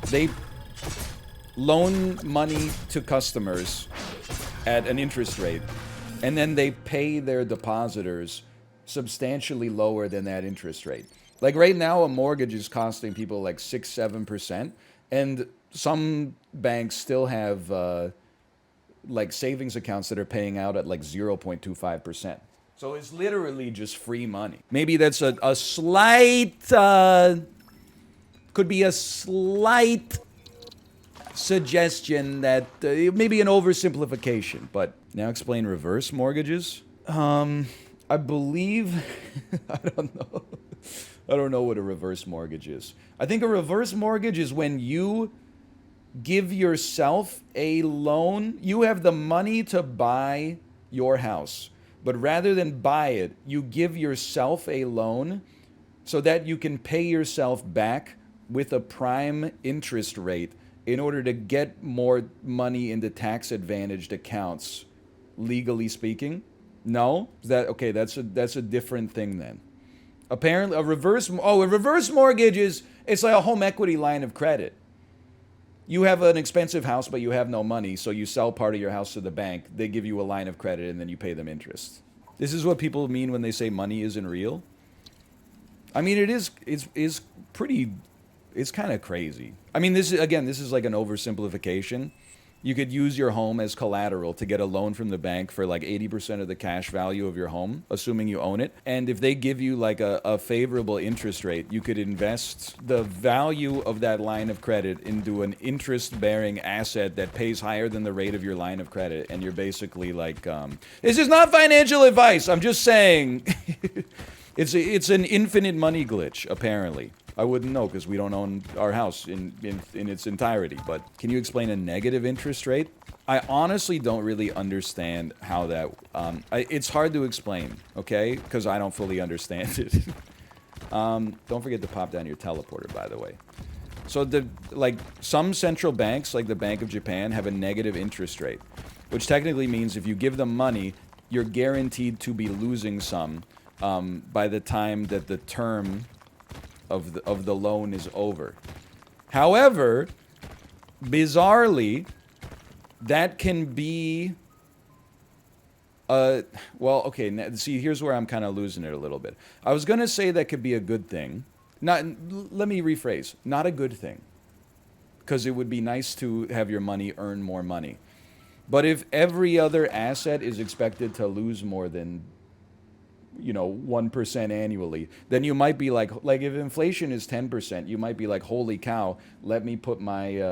they loan money to customers at an interest rate, and then they pay their depositors substantially lower than that interest rate. Like, right now, a mortgage is costing people like 6-7%, and some banks still have like savings accounts that are paying out at like 0.25%. So it's literally just free money. Maybe that's a slight, could be a slight suggestion that maybe an oversimplification. But now explain reverse mortgages. I believe, I don't know what a reverse mortgage is. I think a reverse mortgage is when you give yourself a loan. You have the money to buy your house, but rather than buy it, you give yourself a loan so that you can pay yourself back with a prime interest rate in order to get more money into tax-advantaged accounts, legally speaking. No? Is that okay? That's a different thing then. Apparently, a reverse mortgage is, it's like a home equity line of credit. You have an expensive house, but you have no money, so you sell part of your house to the bank. They give you a line of credit, and then you pay them interest. This is what people mean when they say money isn't real. I mean, it's kind of crazy. I mean, this is like an oversimplification. You could use your home as collateral to get a loan from the bank for like 80% of the cash value of your home, assuming you own it. And if they give you like a favorable interest rate, you could invest the value of that line of credit into an interest-bearing asset that pays higher than the rate of your line of credit. And you're basically like, this is not financial advice. I'm just saying it's an infinite money glitch, apparently. I wouldn't know because we don't own our house in its entirety. But can you explain a negative interest rate? I honestly don't really understand how that... it's hard to explain, okay? Because I don't fully understand it. Don't forget to pop down your teleporter, by the way. So some central banks, like the Bank of Japan, have a negative interest rate, which technically means if you give them money, you're guaranteed to be losing some by the time that the term of the loan is over. However, bizarrely, that can be well, okay, see, here's where I'm kind of losing it a little bit. I was going to say that could be a good thing. Let me rephrase. Not a good thing. Because it would be nice to have your money earn more money. But if every other asset is expected to lose more than 1% annually, then you might be like if inflation is 10%, you might be like, holy cow, let me put my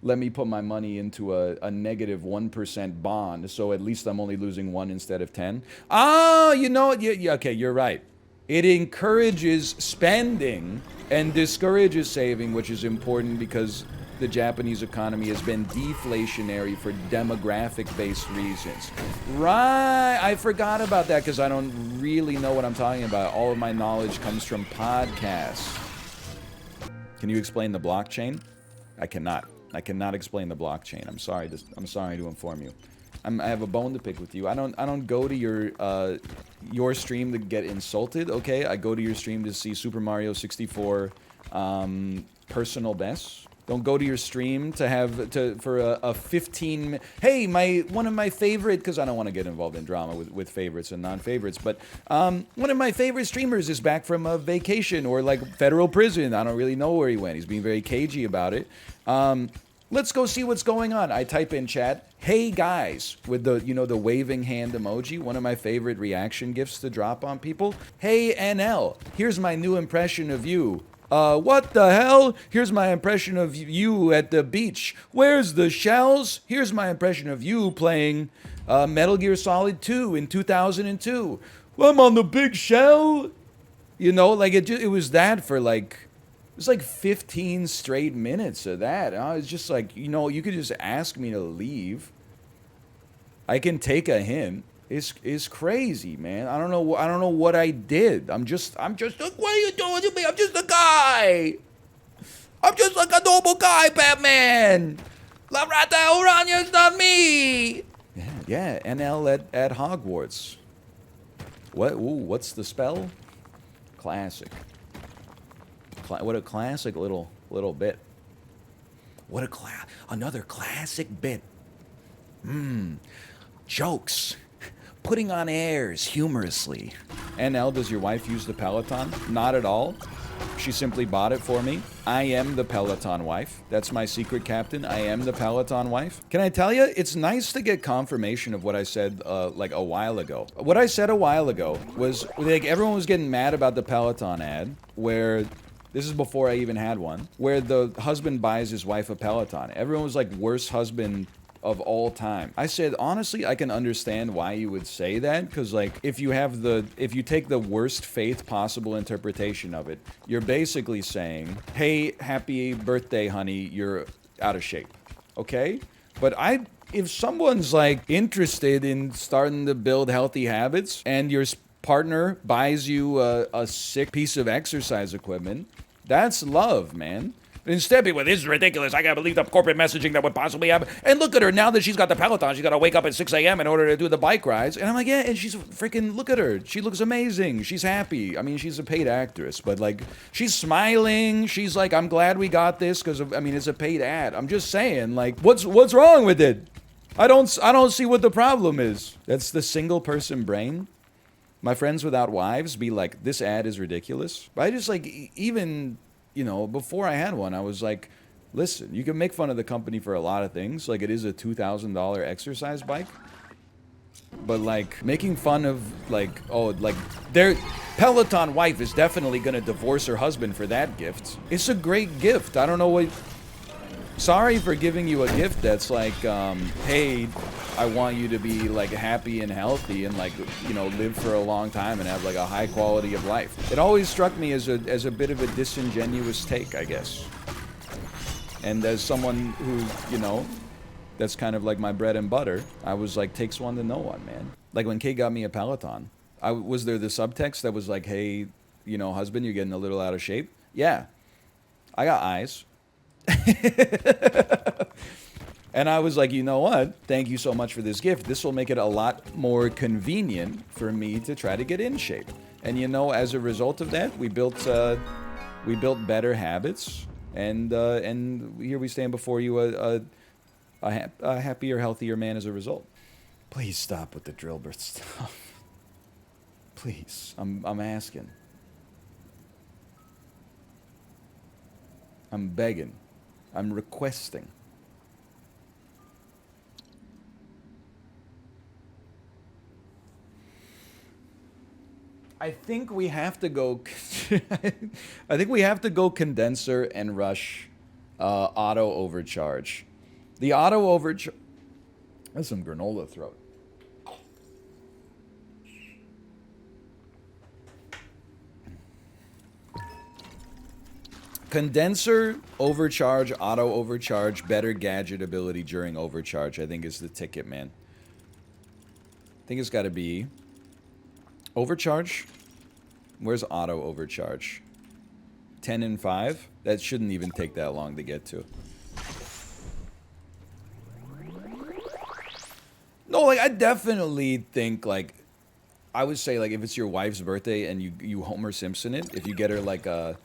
money into a negative 1% bond, so at least I'm only losing 1 instead of 10. Okay, you're right. It encourages spending and discourages saving, which is important because the Japanese economy has been deflationary for demographic-based reasons. Right, I forgot about that because I don't really know what I'm talking about. All of my knowledge comes from podcasts. Can you explain the blockchain? I cannot. I cannot explain the blockchain. I'm sorry to inform you. I have a bone to pick with you. I don't go to your stream to get insulted. Okay, I go to your stream to see Super Mario 64 personal bests. Don't go to your stream for a 15... Hey, one of my favorite... Because I don't want to get involved in drama with favorites and non-favorites, but one of my favorite streamers is back from a vacation or like federal prison. I don't really know where he went. He's being very cagey about it. Let's go see what's going on. I type in chat, hey guys, with the waving hand emoji, one of my favorite reaction gifs to drop on people. Hey NL, here's my new impression of you. What the hell? Here's my impression of you at the beach. Where's the shells? Here's my impression of you playing Metal Gear Solid 2 in 2002. Well, I'm on the big shell. It was that for like... It was like 15 straight minutes of that. I was just like, you could just ask me to leave. I can take a hint. It's crazy, man. I don't know what I did. I'm just like, what are you doing to me? I'm just a guy. I'm just like a normal guy, Batman. La Rata Orania is not me. Yeah, NL at Hogwarts. What? Ooh, what's the spell? Classic. What a classic little bit. What another classic bit. Jokes. Putting on airs humorously. NL, does your wife use the Peloton? Not at all. She simply bought it for me. I am the Peloton wife. That's my secret captain. I am the Peloton wife. Can I tell you, it's nice to get confirmation of what I said like a while ago. What I said a while ago was like everyone was getting mad about the Peloton ad where... This is before I even had one. Where the husband buys his wife a Peloton. Everyone was like, worst husband of all time. I said, honestly, I can understand why you would say that. Because like, if you take the worst faith possible interpretation of it, you're basically saying, hey, happy birthday, honey, you're out of shape. Okay? But if someone's like interested in starting to build healthy habits and your partner buys you a sick piece of exercise equipment, that's love, man. Instead, people, this is ridiculous. I can't believe the corporate messaging that would possibly happen. And look at her. Now that she's got the Peloton, she's got to wake up at 6 a.m. in order to do the bike rides. And I'm like, yeah, and she's freaking, look at her. She looks amazing. She's happy. I mean, she's a paid actress, but like, she's smiling. She's like, I'm glad we got this because, it's a paid ad. I'm just saying, like, what's wrong with it? I don't see what the problem is. That's the single person brain. My friends without wives be like, this ad is ridiculous. But I just like, even, before I had one, I was like, listen, you can make fun of the company for a lot of things. Like, it is a $2,000 exercise bike. But, like, making fun of, like, oh, like, their Peloton wife is definitely gonna divorce her husband for that gift. It's a great gift. I don't know what... Sorry for giving you a gift that's like, hey, I want you to be, like, happy and healthy and, like, you know, live for a long time and have, like, a high quality of life. It always struck me as a bit of a disingenuous take, I guess. And as someone who, you know, that's kind of like my bread and butter, I was like, takes one to know one, man. Like, when Kate got me a Peloton, was there the subtext that was like, hey, you know, husband, you're getting a little out of shape? Yeah. I got eyes. And I was like, you know what? Thank you so much for this gift. This will make it a lot more convenient for me to try to get in shape. And you know, as a result of that, we built better habits, and here we stand before you, a happier, healthier man as a result. Please stop with the drill birth stuff. Please, I'm asking. I'm begging. I'm requesting. I think we have to go. I think we have to go condenser and rush auto overcharge. The auto overcharge. That's some granola throat. Condenser, overcharge, auto overcharge, better gadget ability during overcharge, I think is the ticket, man. I think it's got to be overcharge. Where's auto overcharge? 10 and 5? That shouldn't even take that long to get to. No, like, I definitely think, like, I would say, like, if it's your wife's birthday and you Homer Simpson it, if you get her, like, a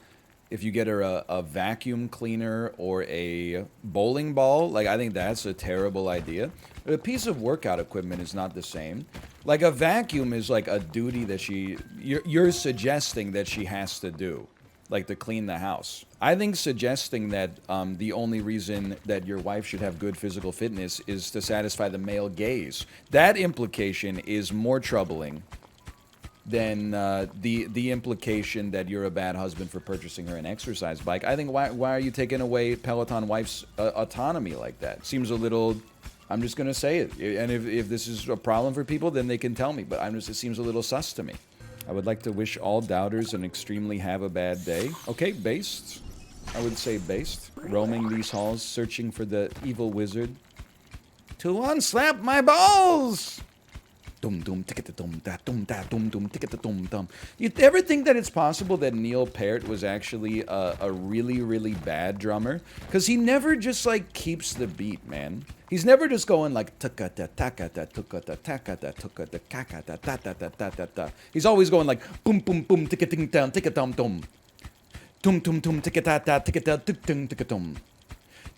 vacuum cleaner or a bowling ball, like, I think that's a terrible idea. A piece of workout equipment is not the same. Like, a vacuum is like a duty that you're suggesting that she has to do, like to clean the house. I think suggesting that the only reason that your wife should have good physical fitness is to satisfy the male gaze, that implication is more troubling than the implication that you're a bad husband for purchasing her an exercise bike. I think why are you taking away Peloton wife's autonomy like that? Seems a little... I'm just going to say it. And if this is a problem for people, then they can tell me. But it seems a little sus to me. I would like to wish all doubters an extremely have a bad day. Okay, based. I would say based. Roaming these halls, searching for the evil wizard to unslap my balls! Dum dum ticket dum da dum da dum dum ticket dum dum. You ever think that it's possible that Neil Peart was actually a really, really bad drummer? Because he never just, like, keeps the beat, man. He's never just going like tuka da taka da tuka da taka da tuka da kaka da da da da da da da. He's always going like boom boom boom ticka ting down ticka dum dum. Tum tum tum ticka da da ticka da tuk tung ticka dum.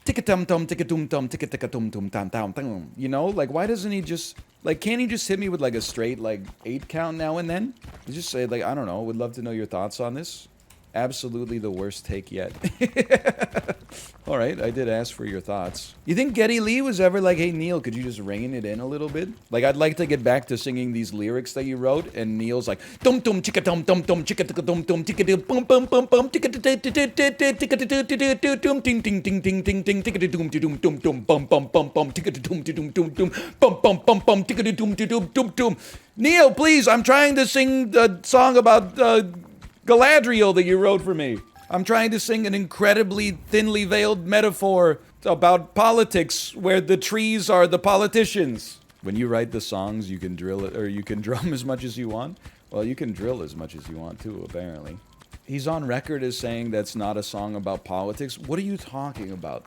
Ticka dum dum ticka dum dum ticka ticka dum dum dum dum dum. You know, like, why doesn't he just, like, can't he just hit me with like a straight like 8 count now and then? Just say, like, I don't know, would love to know your thoughts on this. Absolutely the worst take yet. Alright, I did ask for your thoughts. You think Geddy Lee was ever like, hey Neil, could you just rein it in a little bit? Like, I'd like to get back to singing these lyrics that you wrote, and Neil's like, dum dum chicka dum dum dum chicka dum dum chicka dum bum bum bum chicka dum ting ting ting ting ting ting chicka dum dum dum dum bum bum bum bum chicka dum dum dum dum bum bum bum bum chicka dum dum dum dum. Neil, please, I'm trying to sing the song about Galadriel that you wrote for me. I'm trying to sing an incredibly thinly veiled metaphor about politics where the trees are the politicians. When you write the songs, you can drill it, or you can drum as much as you want. Well, you can drill as much as you want too, apparently. He's on record as saying that's not a song about politics. What are you talking about?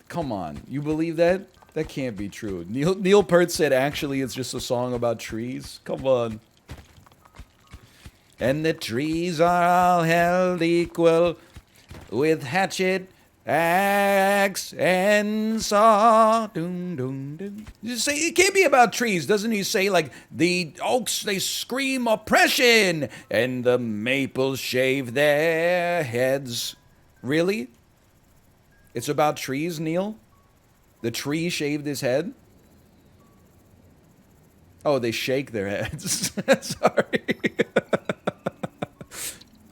Come on, you believe that? That can't be true. Neil Peart said actually it's just a song about trees. Come on. And the trees are all held equal with hatchet, axe, and saw. Dun, dun, dun. You say it can't be about trees. Doesn't he say, like, the oaks, they scream oppression, and the maples shave their heads? Really? It's about trees, Neil? The tree shaved his head? Oh, they shake their heads. Sorry.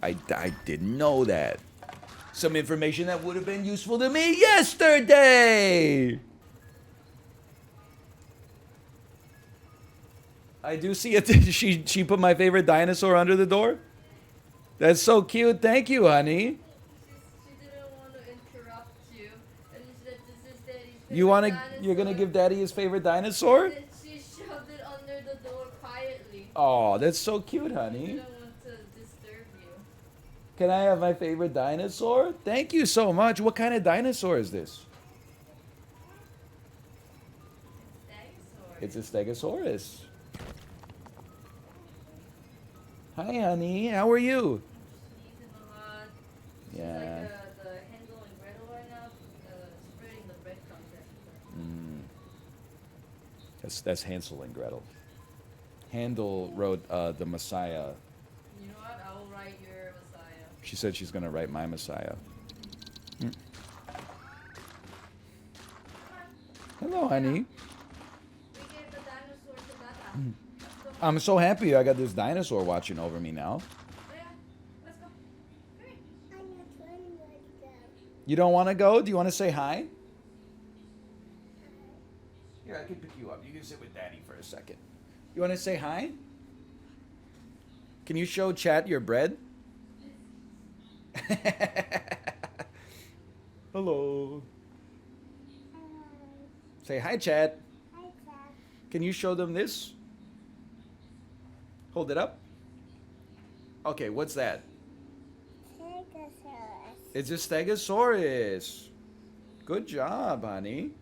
I didn't know that. Some information that would have been useful to me yesterday. I do see it. She put my favorite dinosaur under the door. That's so cute. Thank you, honey. She didn't want to interrupt you, and she said, "This is Daddy's favorite You're gonna dinosaur." give Daddy his favorite dinosaur? And then she shoved it under the door quietly. Oh, that's so cute, She honey. didn't want to disturb you. Can I have my favorite dinosaur? Thank you so much. What kind of dinosaur is this? Dinosaur. It's a Stegosaurus. Hi, honey. How are you? She's in a lot. She's Yeah. like the Handel and Gretel right now, spreading the breadcrumbs everywhere. That's Hansel and Gretel. Handel wrote the Messiah. You know what? I will write your Messiah. She said she's gonna write my Messiah. Hello, honey. We gave the dinosaur to Dada. Let's go. I'm so happy I got this dinosaur watching over me now. Yeah, let's go. Come here. You don't want to go? Do you want to say hi? Here, I can pick you up. You can sit with Daddy for a second. You want to say hi? Can you show chat your bread? Hello. Say hi, chat. Can you show them this? Hold it up. Okay, what's that? It's a Stegosaurus. Good job, honey.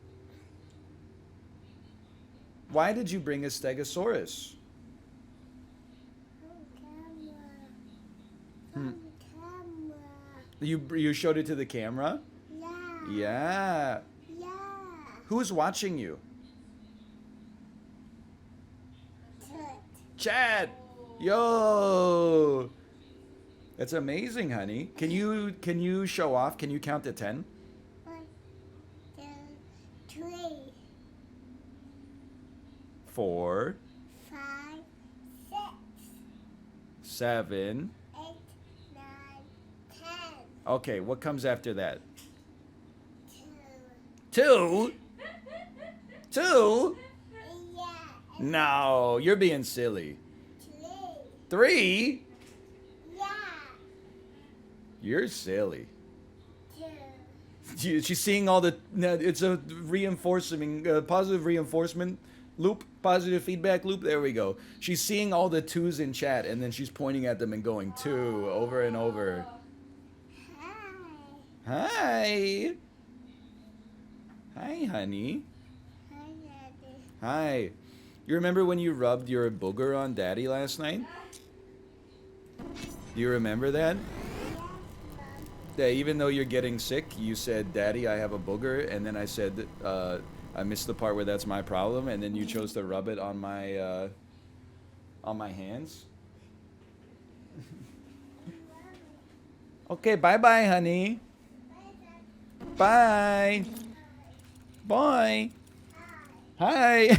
Why did you bring a Stegosaurus? You showed it to the camera? Yeah. Who's watching you? Chad. Yo. That's amazing, honey. Can you show off? Can you count to 10? 1, 2, 3, 4, 5, 6, 7. 8, 9, 10, Okay, what comes after that? 2. 2? 2? Yeah. No, you're being silly. 3. 3? Yeah. You're silly. 2. She's seeing all the. It's a reinforcing, positive reinforcement loop, positive feedback loop. There we go. She's seeing all the 2s in chat, and then she's pointing at them and going 2 over and over. Hi. Hi. Hi, honey. Hi, Daddy. Hi. You remember when you rubbed your booger on Daddy last night? Do you remember that? Yes, Mom. Yeah, even though you're getting sick, you said, Daddy, I have a booger, and then I said, I missed the part where that's my problem, and then you chose to rub it on my hands. Okay, bye-bye, honey. Bye. Bye. Hi.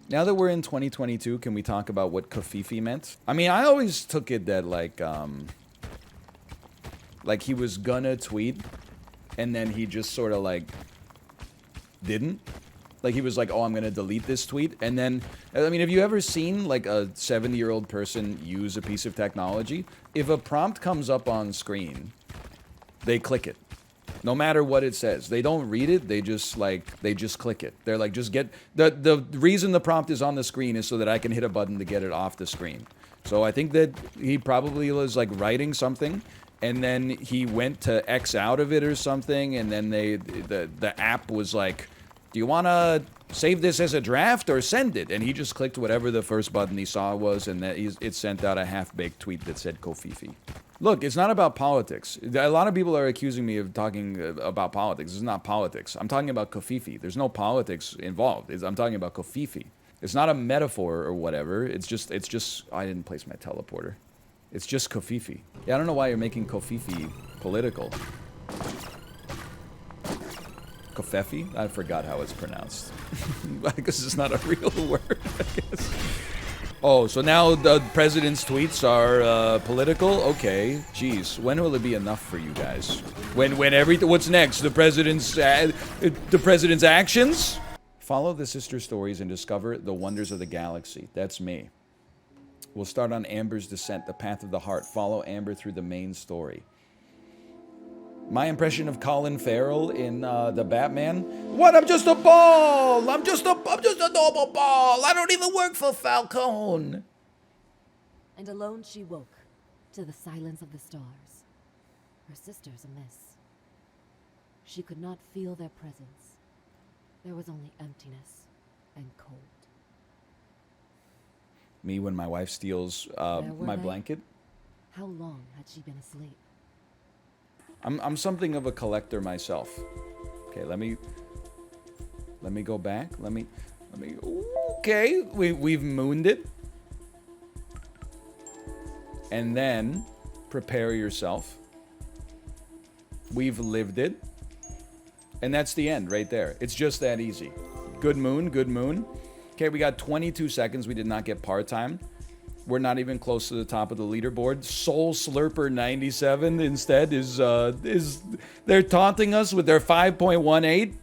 Now that we're in 2022, can we talk about what covfefe meant? I mean, I always took it that like he was gonna tweet, and then he just sort of like didn't. Like he was like, oh, I'm gonna delete this tweet, and then I mean, have you ever seen like a 70-year-old person use a piece of technology? If a prompt comes up on screen, they click it. No matter what it says. They don't read it, they just click it. They're like, just get the reason the prompt is on the screen is so that I can hit a button to get it off the screen. So I think that he probably was like writing something, and then he went to X out of it or something, and then the app was like, do you want to save this as a draft or send it? And he just clicked whatever the first button he saw was, and it sent out a half-baked tweet that said covfefe. Look, it's not about politics. A lot of people are accusing me of talking about politics. It's not politics. I'm talking about covfefe. There's no politics involved. I'm talking about covfefe. It's not a metaphor or whatever. It's just. I didn't place my teleporter. It's just cofveve. Yeah, I don't know why you're making cofveve political. Cofveve? I forgot how it's pronounced. I guess it's not a real word, I guess. Oh, so now the president's tweets are political? Okay, jeez. When will it be enough for you guys? When everything? What's next? The president's actions? Follow the sister stories and discover the wonders of the galaxy. That's me. We'll start on Amber's descent, the path of the heart. Follow Amber through the main story. My impression of Colin Farrell in the Batman. What? I'm just a ball. I'm just a normal ball. I don't even work for Falcone. And alone she woke to the silence of the stars. Her sisters amiss. She could not feel their presence. There was only emptiness and cold. Me when my wife steals my blanket. How long had she been asleep? I'm something of a collector myself. Okay, let me go back. Let me. Okay, we've mooned it. And then prepare yourself. We've lived it. And that's the end right there. It's just that easy. Good moon, good moon. Okay, we got 22 seconds. We did not get par time. We're not even close to the top of the leaderboard. Soul Slurper 97 instead is they're taunting us with their 5.18.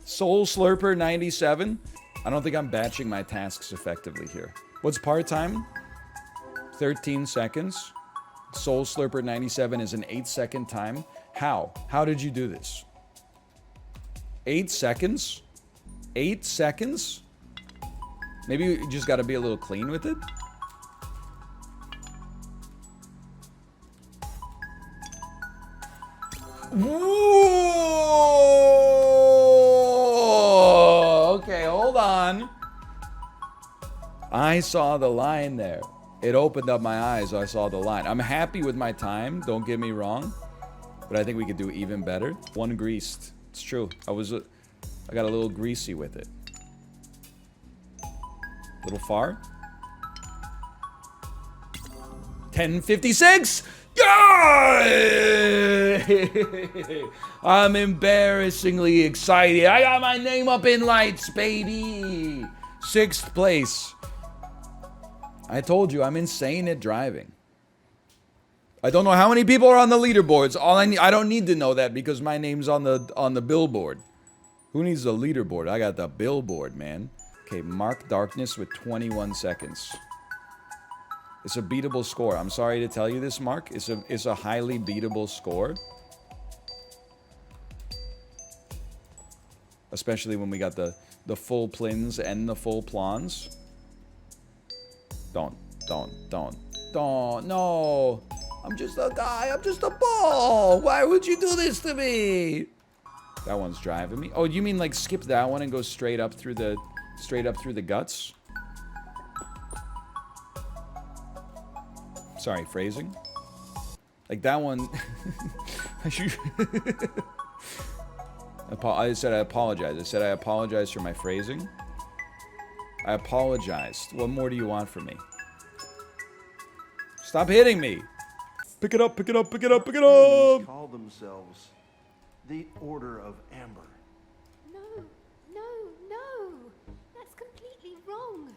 Soul Slurper 97. I don't think I'm batching my tasks effectively here. What's par time? 13 seconds. Soul Slurper 97 is an 8-second time. How? How did you do this? 8 seconds? 8 seconds? Maybe you just got to be a little clean with it. Whoa! Okay, hold on. I saw the line there. It opened up my eyes. I saw the line. I'm happy with my time. Don't get me wrong, but I think we could do even better. One greased. It's true. I got a little greasy with it. A little far. 10:56. I'm embarrassingly excited. I got my name up in lights, baby. 6th place. I told you, I'm insane at driving. I don't know how many people are on the leaderboards. I don't need to know that because my name's on the billboard. Who needs the leaderboard? I got the billboard, man. Okay, mark darkness with 21 seconds. It's a beatable score. I'm sorry to tell you this, Mark. It's a highly beatable score. Especially when we got the full plins and the full plans. Don't, no. I'm just a guy, I'm just a ball. Why would you do this to me? That one's driving me. Oh, you mean like skip that one and go straight up through the guts? Sorry, phrasing. Like that one. I said I apologize. I said I apologize for my phrasing. I apologized. What more do you want from me? Stop hitting me. Pick it up, pick it up, pick it up, pick it up. Call themselves the Order of Amber. No. That's completely wrong.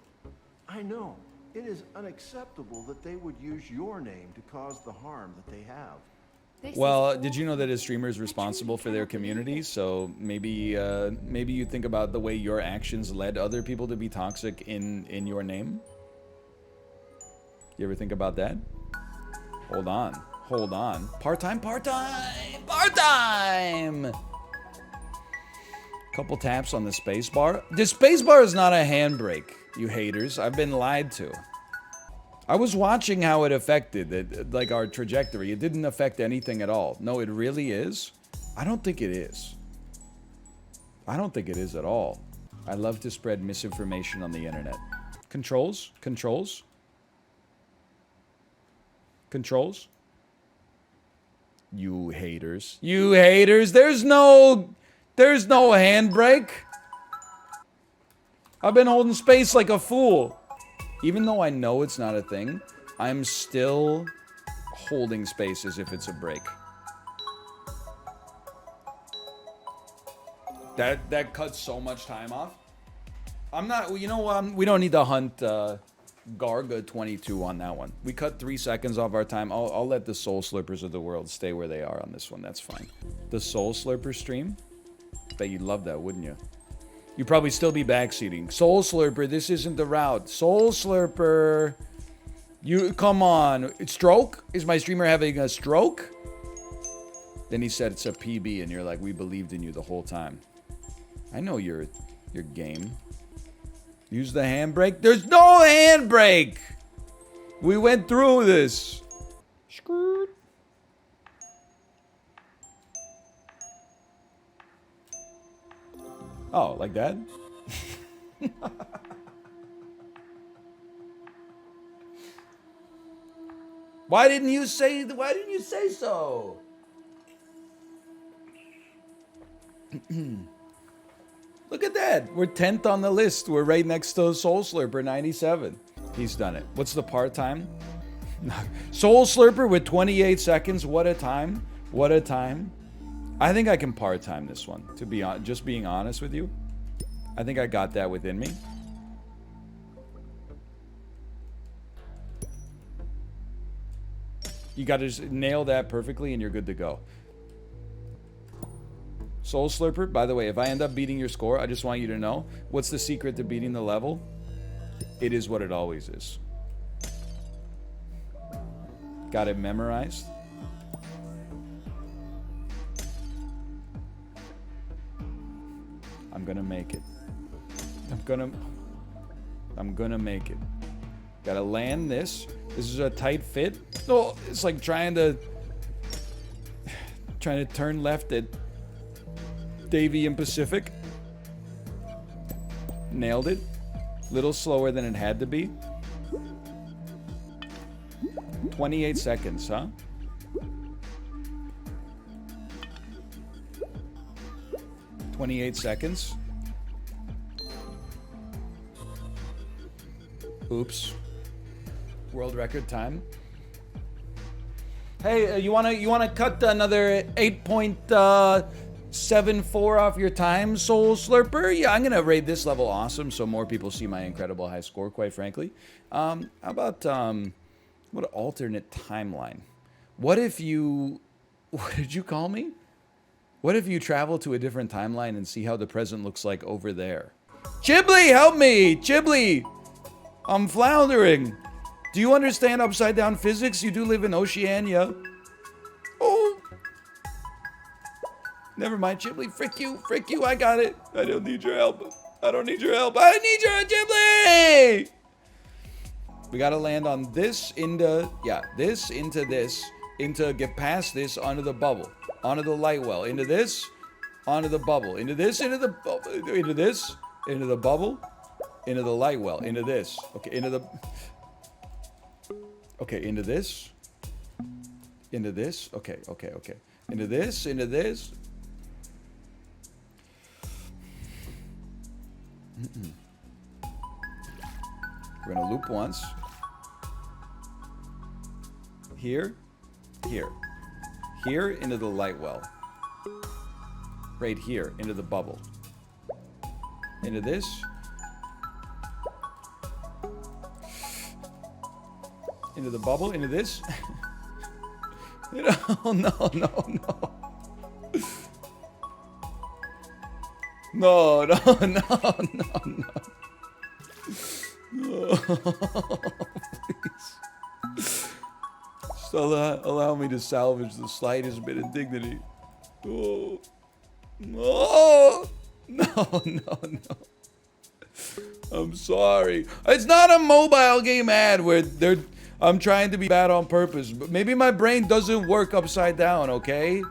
I know. It is unacceptable that they would use your name to cause the harm that they have. Well, did you know that a streamer is responsible for their community? So maybe you think about the way your actions led other people to be toxic in your name. You ever think about that? Hold on. Part-time. Couple taps on the space bar. The space bar is not a handbrake, you haters. I've been lied to. I was watching how it affected it, like our trajectory. It didn't affect anything at all. No, it really is. I don't think it is. I don't think it is at all. I love to spread misinformation on the internet. Controls? You haters. There's no handbrake. I've been holding space like a fool. Even though I know it's not a thing, I'm still holding space as if it's a break. That cuts so much time off. I'm not, you know, we don't need to hunt Garga 22 on that one. We cut 3 seconds off our time. I'll let the Soul Slurpers of the world stay where they are on this one. That's fine. The Soul Slurper stream? Bet you'd love that, wouldn't you? You'd probably still be backseating. Soul Slurper, this isn't the route. Soul Slurper. You, come on. Stroke? Is my streamer having a stroke? Then he said it's a PB and you're like, we believed in you the whole time. I know your game. Use the handbrake. There's no handbrake. We went through this. Screwed. Oh, like that? Why didn't you say so? Look at that. We're 10th on the list. We're right next to Soul Slurper 97. He's done it. What's the part time? Soul Slurper with 28 seconds. What a time. What a time. I think I can part time this one. To be just being honest with you. I think I got that within me. You got to just nail that perfectly and you're good to go. Soul Slurper, by the way, if I end up beating your score, I just want you to know, what's the secret to beating the level? It is what it always is. Got it memorized? I'm gonna make it. I'm gonna make it. Gotta land this. This is a tight fit. Oh, it's like trying to turn left at Davy and Pacific. Nailed it. Little slower than it had to be. 28 seconds, huh? $28 seconds. Oops. World record time. Hey, you wanna cut another 8.74 off your time, Soul Slurper? Yeah, I'm gonna rate this level awesome so more people see my incredible high score, quite frankly. How about what alternate timeline? What did you call me? What if you travel to a different timeline and see how the present looks like over there? Chiblee, help me! Chiblee! I'm floundering. Do you understand upside down physics? You do live in Oceania. Oh. Never mind, Chiblee. Frick you, I got it. I don't need your help. I need your Chiblee! We gotta land on this into this, get past this, onto the bubble, onto the light well, into this, onto the bubble, into this, into the bubble, into this, into the bubble, into the light well, into this, okay, into this, into this, okay, into this. We're gonna loop once. Here, into the light well. Right here, into the bubble. Into this. Into the bubble, into this. No. No. Please. Just allow me to salvage the slightest bit of dignity. Oh. No. I'm sorry. It's not a mobile game ad where I'm trying to be bad on purpose, but maybe my brain doesn't work upside down, okay?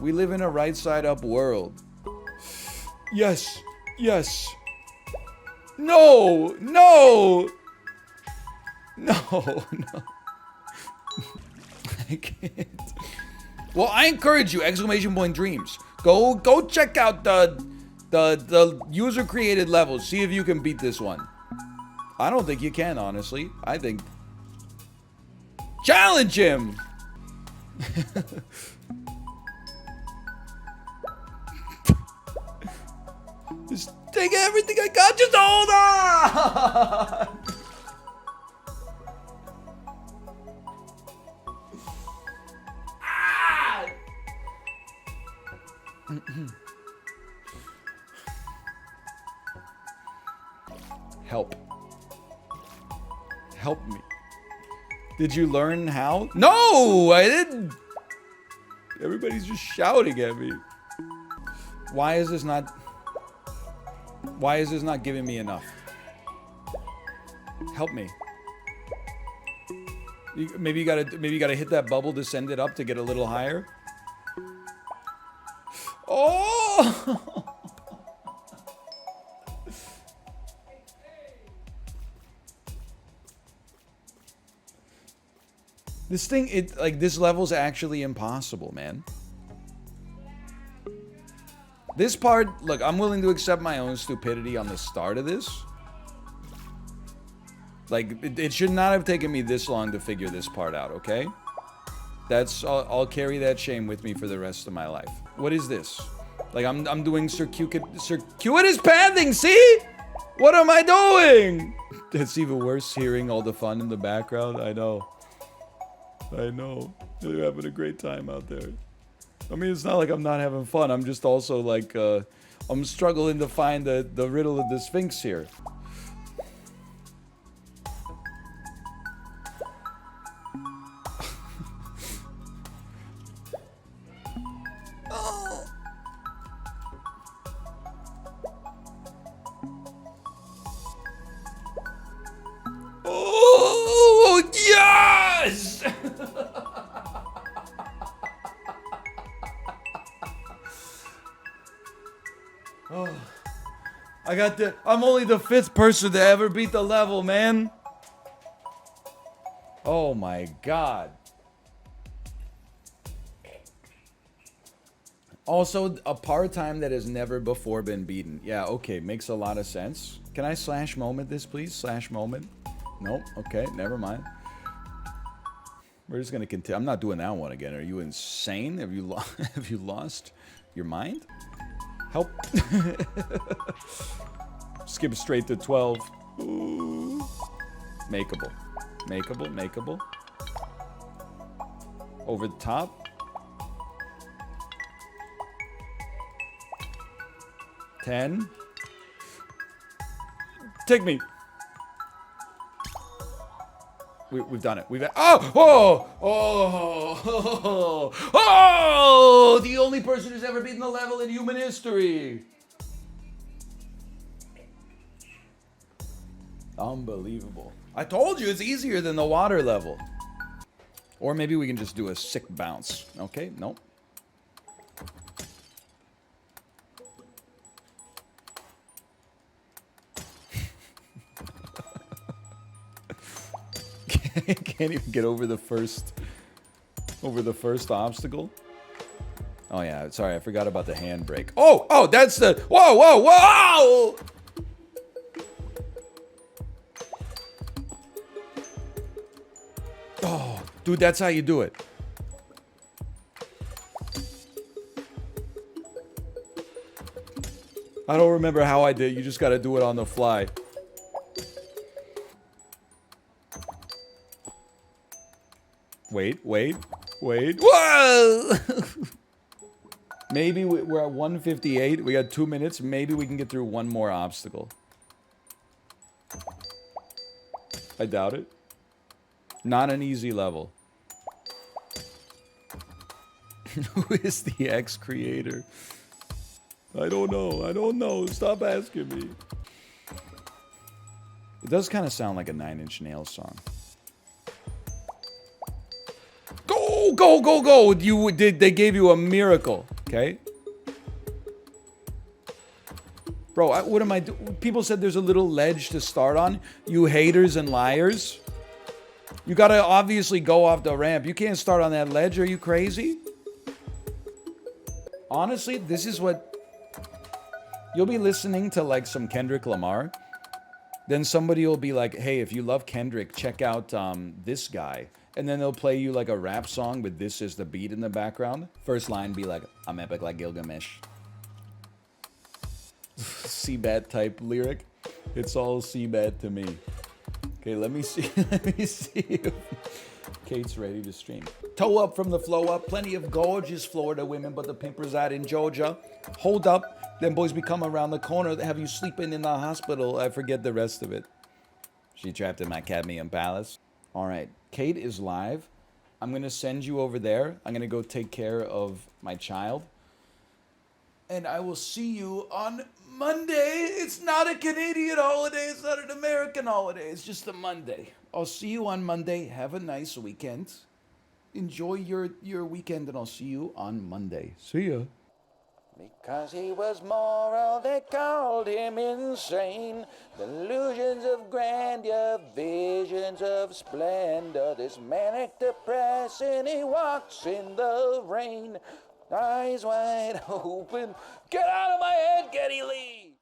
We live in a right side up world. Yes. No. I can't. Well, I encourage you, ! Dreams. Go check out the user created levels. See if you can beat this one. I don't think you can, honestly. I think Challenge him! Just take everything I got. Just hold on! Ah! Help. Help me. Did you learn how? No, I didn't. Everybody's just shouting at me. Why is this not giving me enough? Help me. Maybe you gotta hit that bubble to send it up to get a little higher. Oh! This thing, this level's actually impossible, man. This part, look, I'm willing to accept my own stupidity on the start of this. Like, it should not have taken me this long to figure this part out, okay? I'll carry that shame with me for the rest of my life. What is this? Like, I'm doing circuitous pathing, see? What am I doing? It's even worse hearing all the fun in the background, I know. I know. They're having a great time out there. I mean, it's not like I'm not having fun. I'm just also like, I'm struggling to find the riddle of the Sphinx here. Oh, yes! Oh, I'm only the 5th person to ever beat the level, man. Oh my god. Also, a part-time that has never before been beaten. Yeah, okay, makes a lot of sense. Can I slash moment this, please? Slash moment. Nope, okay, never mind. We're just gonna continue. I'm not doing that one again. Are you insane? Have you have you lost your mind? Help. Skip straight to 12. Ooh. Makeable. Makeable, makeable. Over the top. 10. Take me. We've done it. Oh! The only person who's ever beaten the level in human history. Unbelievable. I told you it's easier than the water level. Or maybe we can just do a sick bounce. Okay, nope. Can't even get over the first obstacle. Oh yeah, sorry, I forgot about the handbrake. Oh, that's the whoa. Oh, dude, that's how you do it. I don't remember how I did. You just got to do it on the fly. Wait. Whoa! Maybe we're at 158. We got 2 minutes. Maybe we can get through one more obstacle. I doubt it. Not an easy level. Who is the ex-creator? I don't know. Stop asking me. It does kind of sound like a Nine Inch Nails song. Go! They gave you a miracle, okay? Bro, what am I doing? People said there's a little ledge to start on. You haters and liars. You gotta obviously go off the ramp. You can't start on that ledge. Are you crazy? Honestly, this is what... You'll be listening to like some Kendrick Lamar. Then somebody will be like, hey, if you love Kendrick, check out this guy. And then they'll play you like a rap song with this as the beat in the background. First line be like, I'm epic like Gilgamesh. Seabed type lyric. It's all Seabed to me. Okay, let me see. Let me see if Kate's ready to stream. Toe up from the flow up. Plenty of gorgeous Florida women, but the pimp reside in Georgia. Hold up. Then boys be come around the corner. They have you sleeping in the hospital. I forget the rest of it. She trapped in my cadmium palace. All right, Kate is live. I'm going to send you over there. I'm going to go take care of my child. And I will see you on Monday. It's not a Canadian holiday. It's not an American holiday. It's just a Monday. I'll see you on Monday. Have a nice weekend. Enjoy your weekend, and I'll see you on Monday. See ya. Because he was moral, they called him insane. Delusions of grandeur, visions of splendor. This manic depressing, he walks in the rain. Eyes wide open. Get out of my head, Geddy Lee!